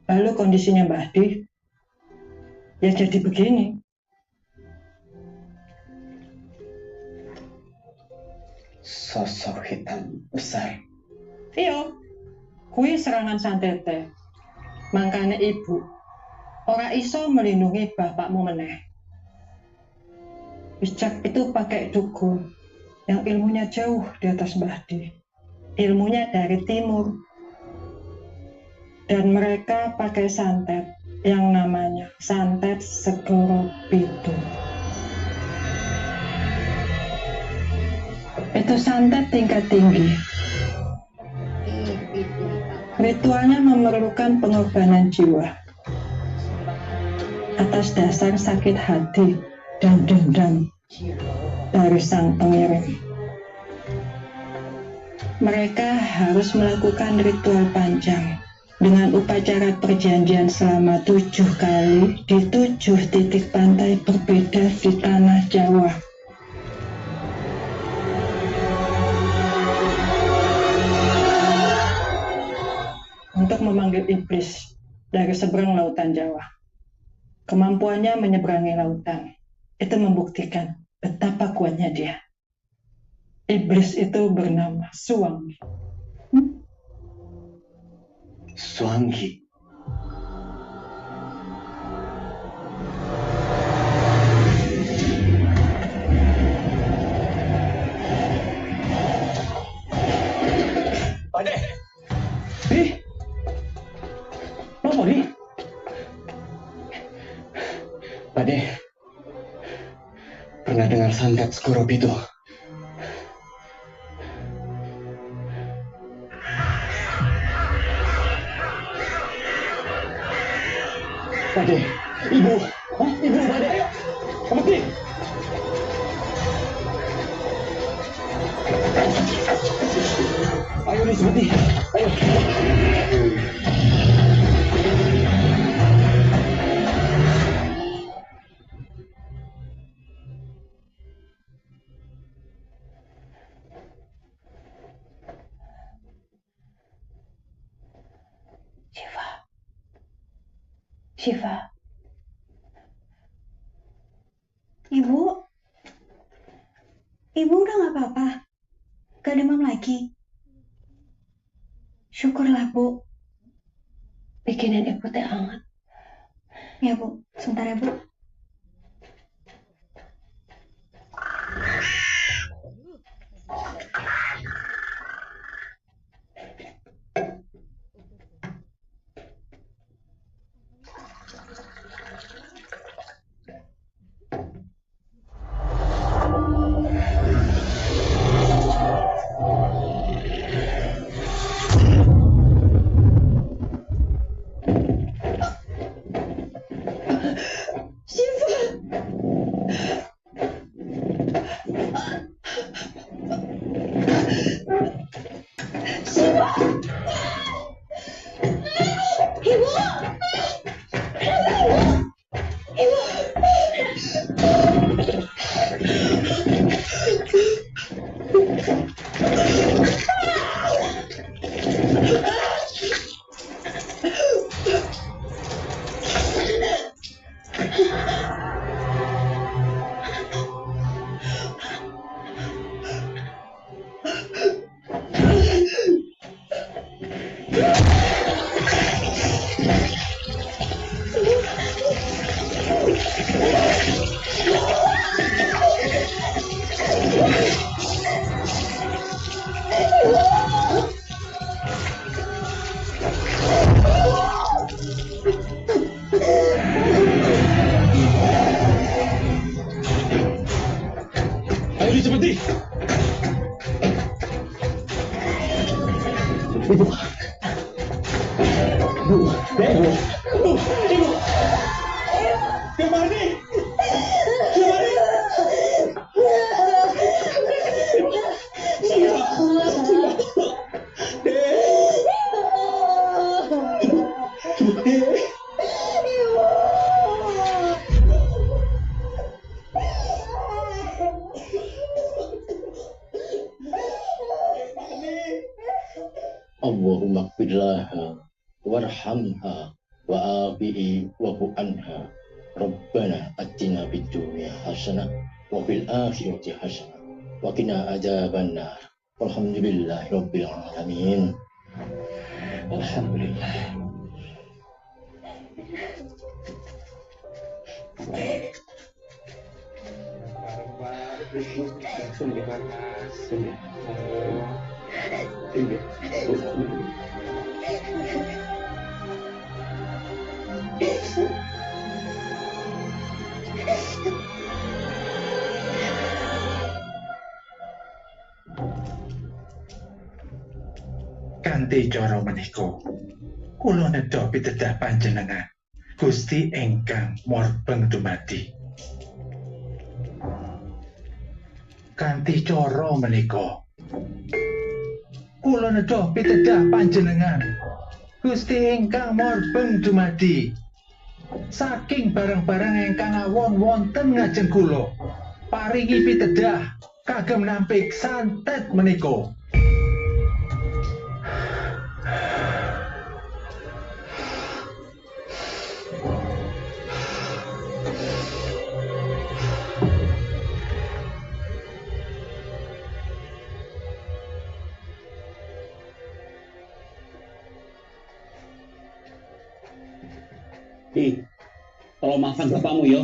Lalu kondisinya Mbah Di, ya jadi begini. Sosok hitam besar. Iya, kui serangan santete. Mangkane ibu, ora iso melindungi bapakmu meneh. Wicak itu pakai dukun yang ilmunya jauh di atas Mbah Di. Ilmunya dari timur. Dan mereka pakai santet yang namanya santet Segoro Pitu. Itu santet tingkat tinggi. Ritualnya memerlukan pengorbanan jiwa atas dasar sakit hati dan dendam dari sang pengirim. Mereka harus melakukan ritual panjang dengan upacara perjanjian selama 7 kali di 7 titik pantai berbeda di tanah Jawa. Untuk memanggil iblis dari seberang lautan Jawa. Kemampuannya menyeberangi lautan. Itu membuktikan betapa kuatnya dia. Iblis itu bernama Suwangi. Suwangi. Pade. Di. Apa Di? Pade. Pernah dengar santet Segoro Pitu? Pade, ibu, ibu Pade, ayo, kemati. Ayo nih Subati, ayo. Syifa. Ibu udah gak apa-apa? Gak demam lagi? Syukurlah, Bu. bikinin ibu teh hangat. Ya Bu, sebentar ya Bu. Ayo cepet nih. Ibu. Bu, ibu. Ibu. Kemana? Allahumma qfirlaha warhamha wa'afi'i wa'fu anha Rabbana atina fid dunya hasanah wa fil akhirati hasanah wa qina adzabannar. Alhamdulillahi rabbil alamin. Alhamdulillah. Kanthi cara menika kula nedha pitedah panjenengan Gusti ingkang morbeng dumadi. Kanthi cara menika kula nedha pitedah panjenengan Gusti ingkang morbeng dumadi. Saking barang-barang ingkang awon wonten ngajeng kula, paringi pitedah kagem nampik santet menika. Tolong maafkan bapakmu ya.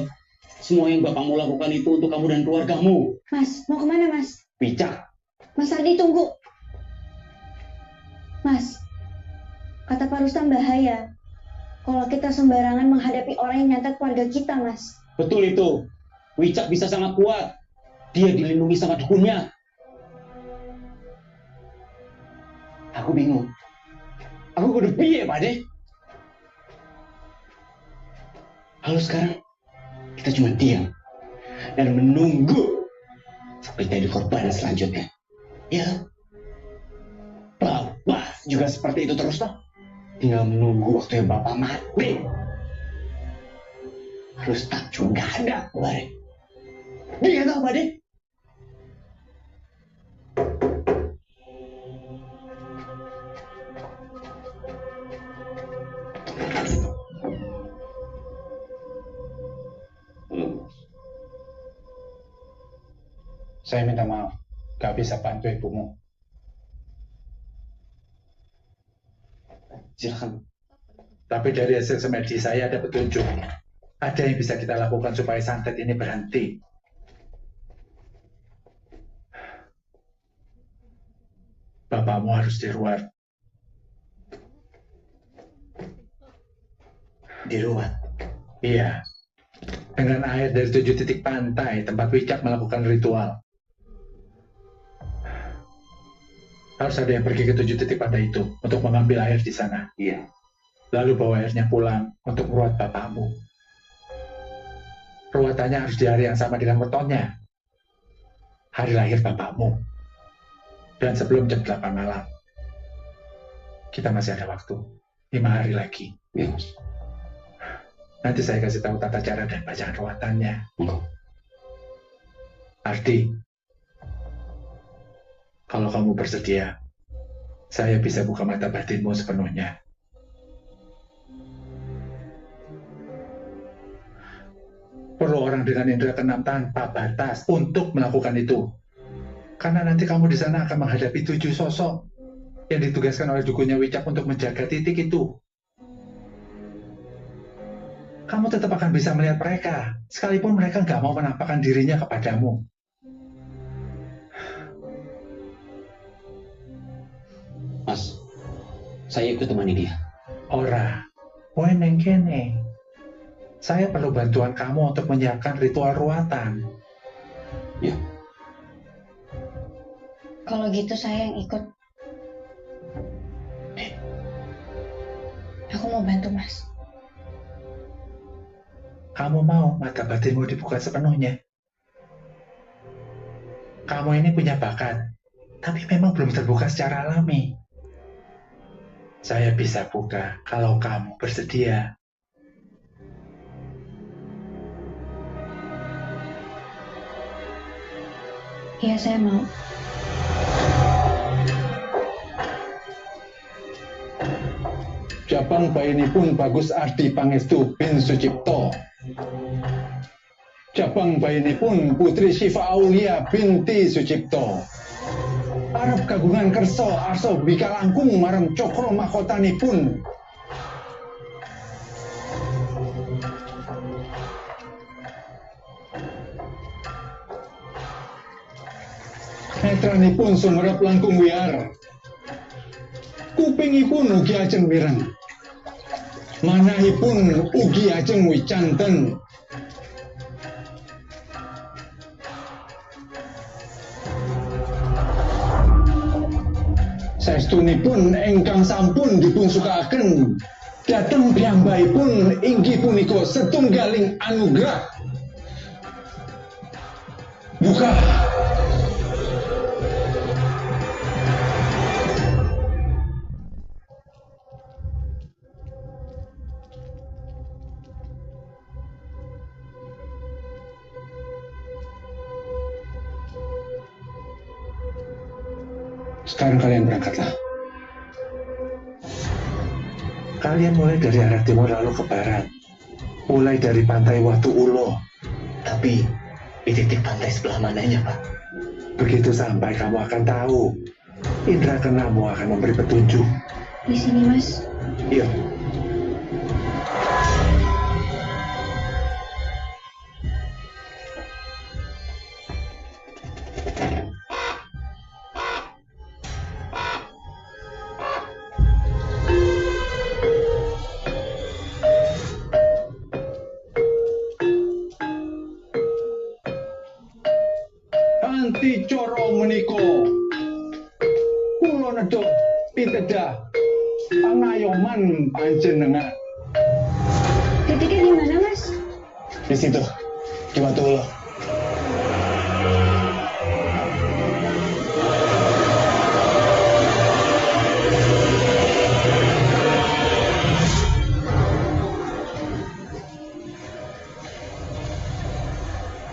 Semua yang bapakmu lakukan itu untuk kamu dan keluargamu. Mas, mau kemana Mas? Wicak. Mas Ardi tunggu. Mas, kata Pak Rustam bahaya kalau kita sembarangan menghadapi orang yang nyantet keluarga kita, Mas. Betul itu. Wicak bisa sangat kuat. Dia dilindungi sama dukunnya. Aku bingung. Aku kudu piye, Pak De? Lalu sekarang kita cuma diam dan menunggu sampai jadi korban selanjutnya. Ya, Bapak juga seperti itu terus toh. Tinggal menunggu waktu yang Bapak mati. Harus tak juga ada kemarin. Dia tahu Pak De? Saya minta maaf, gak bisa bantu ibumu. Silakan. Tapi dari hasil semedi saya ada petunjuk. Ada yang bisa kita lakukan supaya santet ini berhenti. Bapakmu harus diruat. Diruat? Iya. Dengan air dari 7 titik pantai tempat Wicak melakukan ritual. Harus ada yang pergi ke 7 titik pantai itu untuk mengambil air di sana. Iya. Lalu bawa airnya pulang untuk meruat bapakmu. Ruatannya harus di hari yang sama dengan wetonnya. Hari lahir bapakmu. Dan sebelum jam 8 malam. Kita masih ada waktu. 5 hari lagi. Iya, Mas. Nanti saya kasih tahu tata cara dan bacaan ruatannya. Ardi, kalau kamu bersedia, saya bisa buka mata batinmu sepenuhnya. Perlu orang dengan indera keenam tanpa batas untuk melakukan itu. Karena nanti kamu di sana akan menghadapi 7 sosok yang ditugaskan oleh dukunya Wicak untuk menjaga titik itu. Kamu tetap akan bisa melihat mereka, sekalipun mereka nggak mau menampakkan dirinya kepadamu. Mas, saya ikut temani dia. Ora, weneng kene. Saya perlu bantuan kamu untuk menyiapkan ritual ruatan. Ya. Kalau gitu saya yang ikut. Aku mau bantu, Mas. Kamu mau mata batinmu dibuka sepenuhnya? Kamu ini punya bakat, tapi memang belum terbuka secara alami. Saya bisa buka kalau kamu bersedia. Iya, saya mau. Japang bayinipun Bagus Ardi Pangestu bin Sucipto. Japang bayinipun Putri Syifa Aulia binti Sucipto. Arep kagungan kerso arso bika langkung marang cokro mahkotanipun. Netranipun sumerep langkung wiar. Kupingipun ugi ajeng mireng. Manahipun ugi ajeng wicanten. Saestunipun ingkang sampun dipun sukaaken dhateng piyambakipun inggih punika setunggaling anugrah. Buka. Sekarang kalian berangkatlah. Kalian mulai dari arah timur lalu ke barat. Mulai dari pantai Watu Ulo. Tapi di titik pantai sebelah mananya, Pak? Begitu sampai kamu akan tahu. Indra keenammu akan memberi petunjuk. Di sini, Mas. Iya. Kanthi cara menika kula nedha pitedah pangayoman panjenengan. Titiknya di mana, Mas? Di situ, di Watu Ulo.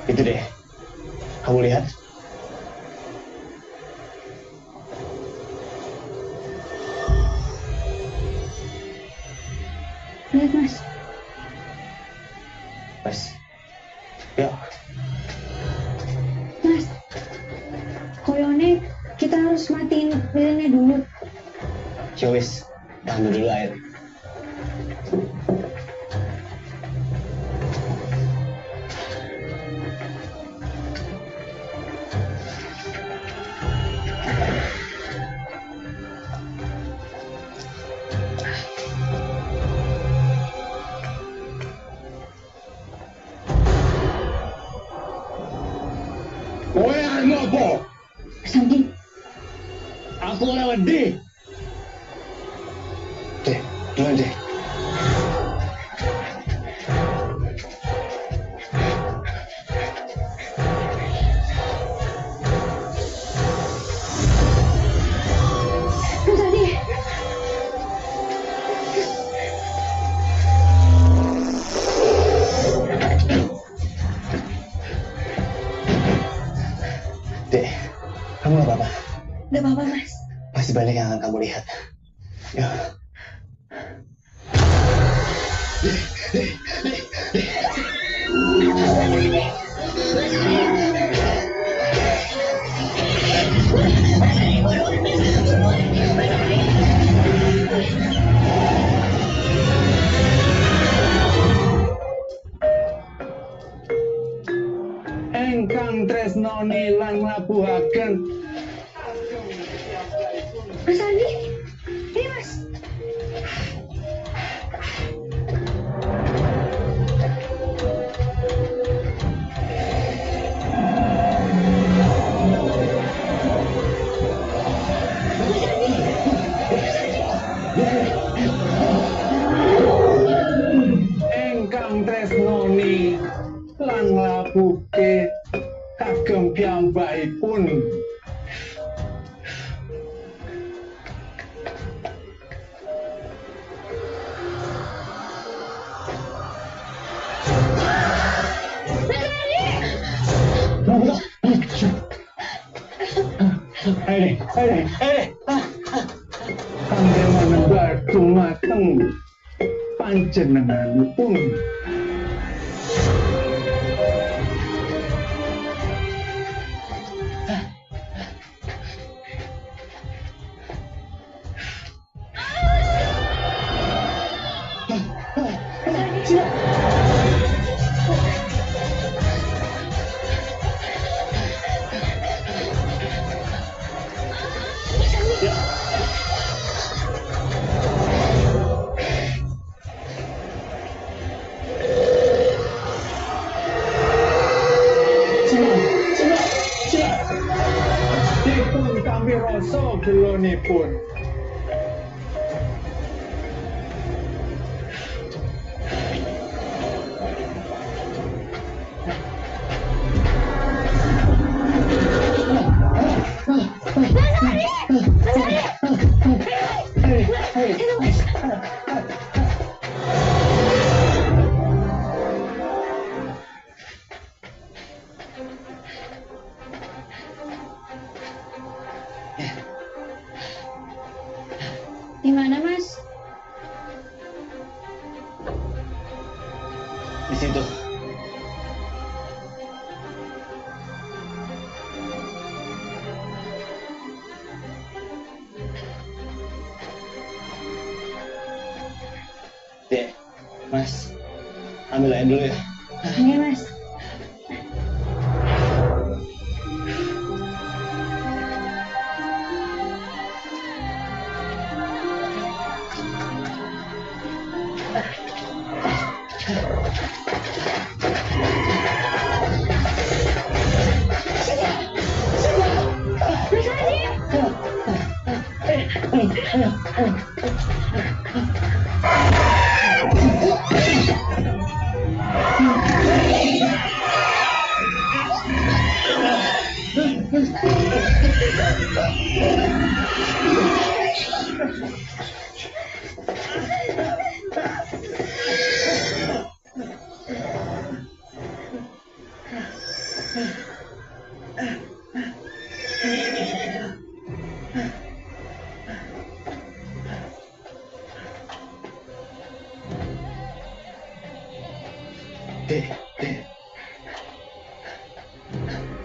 Itu deh. Kamu lihat? Lihat, Mas. Mas. Yuk. Mas. Koyone kita harus matiin lilinnya dulu. Ya wis, tahan dulu air. Apa? Sandi. Aku ora wedi. Dek, duluan dek. Dek, kamu gak apa-apa? Gak apa-apa, Mas. Pasti banyak yang akan kamu lihat. Ya. Engkang tresnoni lan nglabuhaken. Mas Andi, ini Mas. Engkang tresnoni lan nglabuke kagem piyambakipun. Kangge menembar dumateng panjenenganipun. Dipun kami rasa gelonipun. Di mana, Mas? Di situ. Dek, Mas, ambil air dulu ya. Iya, Mas.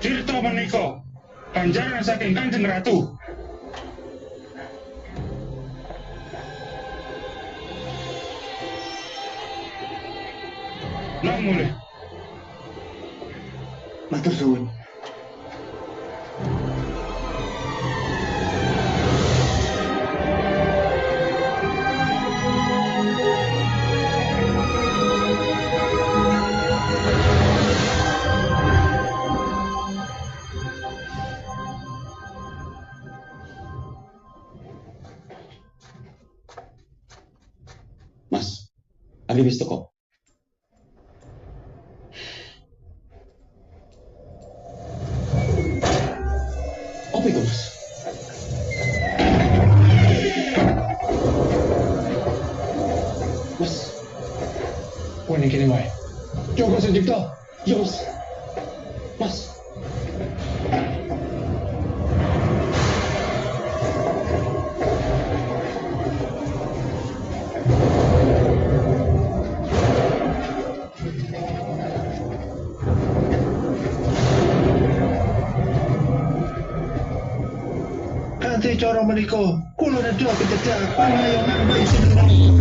Tirta menika ganjaran saking Kanjeng Ratu. Namune. Matur suwun. Mas, lagi bis kok. Apa itu, Mas? Mas, Wani kini wae. Joko Sujipto. ya Mas. Mas. Kanthi cara menika, kula nedha pitedak panayonan bayi semenawi.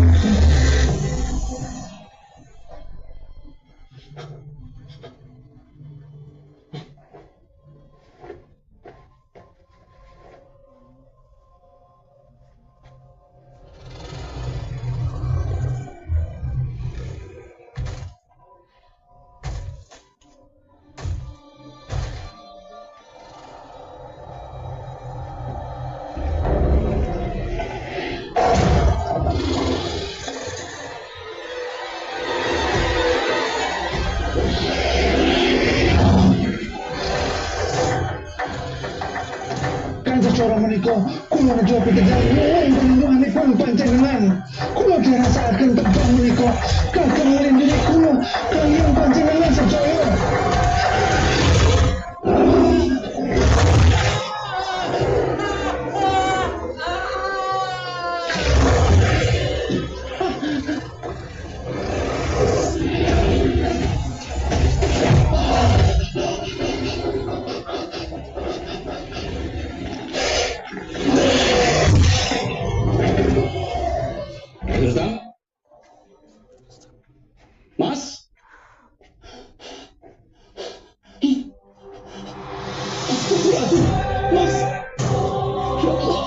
Cara menika kula nedha pitedak ing panjenenganipun panjenengan. Kula dirasakaken tembang menika kagem nglindungi kula kaliyan panjenengan sedaya. Tirta? Mas? Astagfirullahaladzim, Mas! Ya Allah!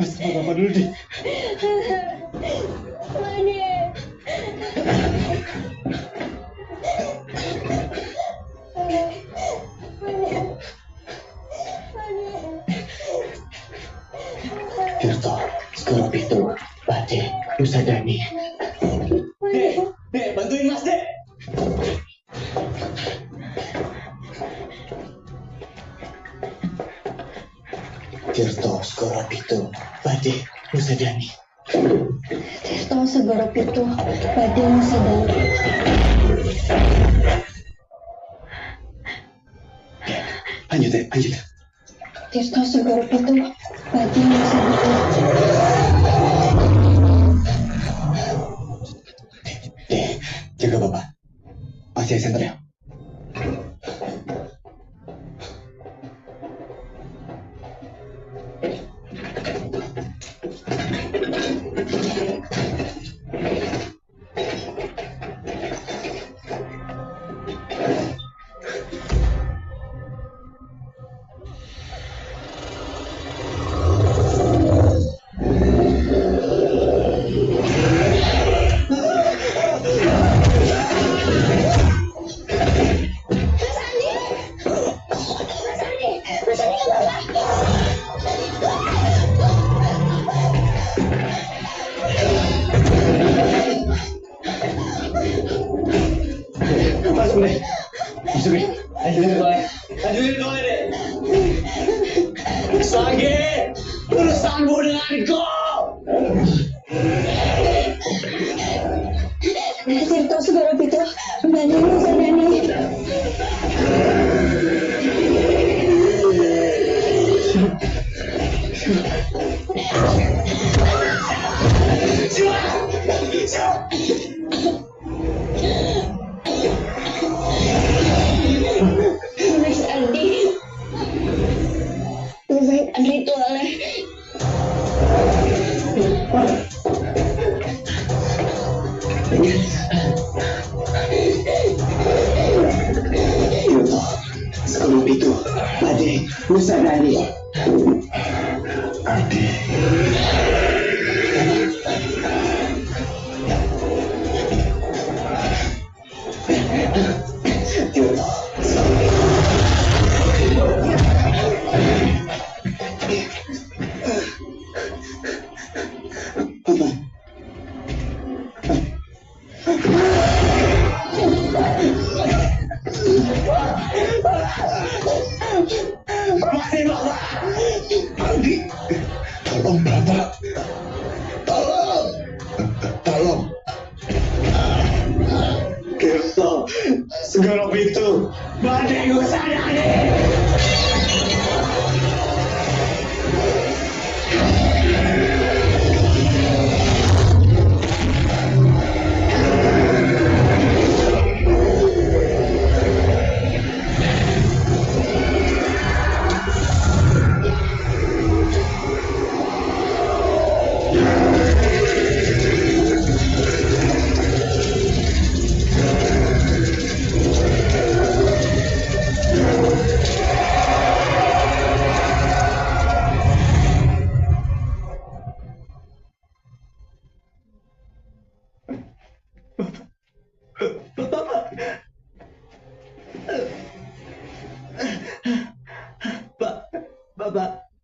Mas, apa dulu deh. Tirta, sekarang itu, Pakde, Nusadani. Dek, bantuin Mas, Dek. Tirta, sekarang itu, Pakde, Nusadani. Tirta segera pitu badhe musadani. Lanjut, Dek, lanjut. Tirto segera itu bagi yang bisa Jaga Bapak. Masih center ya. Tirto segera itu bagi yang bisa Mas Andi ritualnya. Sebelum itu, Ade, Nusa Ade. Adi. Tolong Bapak. Tolong. Tirto, segala pintu. Badai Nusa Ade.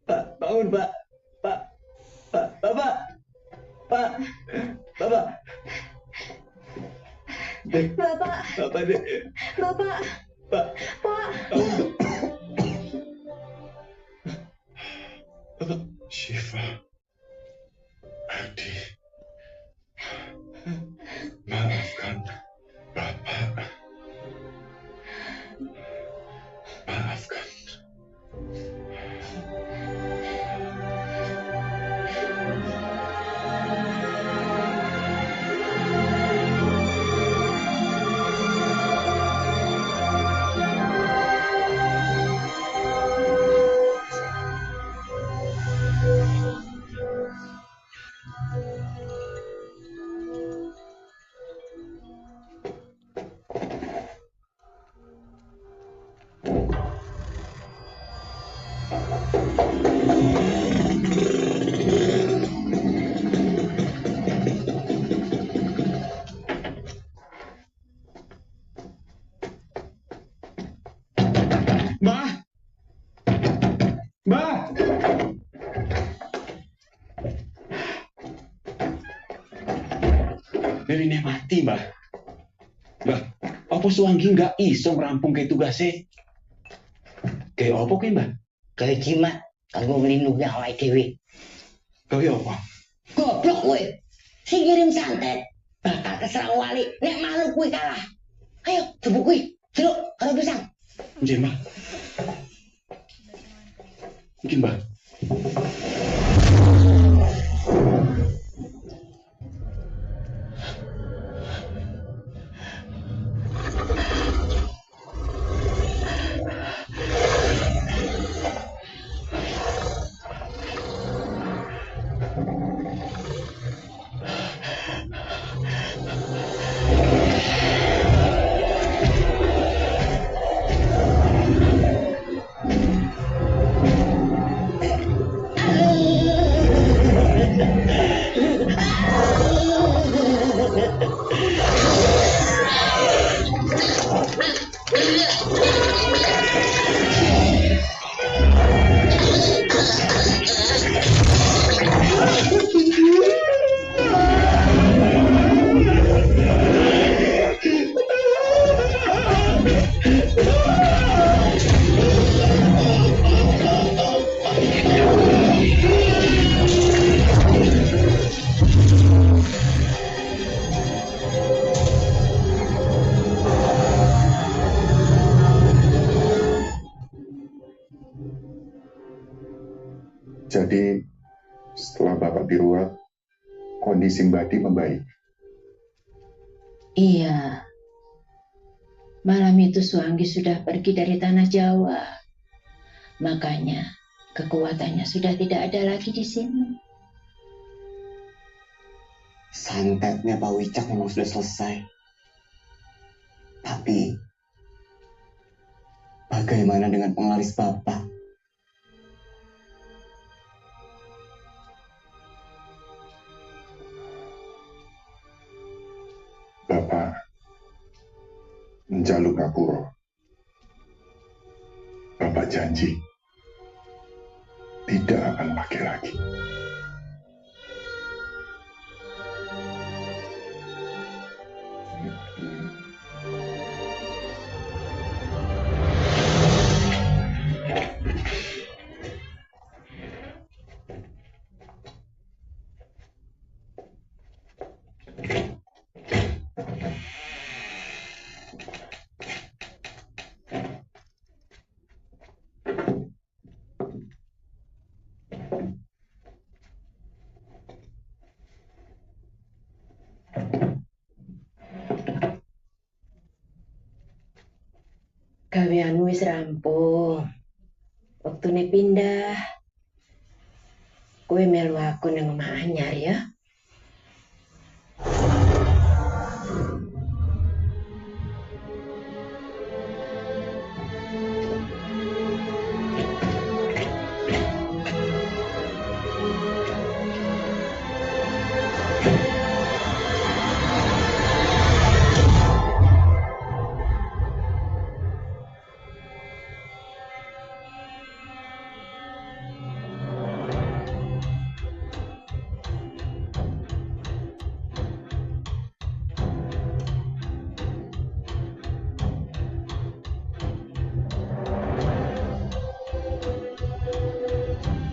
Pak, bangun Pak. Bapak. Bapak deh. Bapak. Pak. Bangun. Syifa. Adi. Maafkan Bapak. Maafkan. Mbah. Nenek mati, Mbah. Mbah, apa Suwanggi nggak iso ngerampung ke tugasnya? Kayak apa ke, Mbah? Kayak jimat, kanggo nglindungi awake dhewe. Kayak apa? Goblok kowe. Sing ngirim santet bakal keserang wali nek malu kuwi kalah. Ayo, jebuk kuwi. Jeruk karo pisang. Nggih, Mbah. Mbah. Jadi setelah Bapak diruat, kondisi Mbak Di membaik. Iya. Malam itu Suanggi sudah pergi dari tanah Jawa. Makanya kekuatannya sudah tidak ada lagi di sini. Santetnya Pak Wicak memang sudah selesai. Tapi bagaimana dengan penglaris Bapak? Bapak menjaluk ngapura. Bapak janji tidak akan pakai lagi. Gaweanmu wis rampung. Waktune pindah. Kowe melu aku nang omah anyar ya.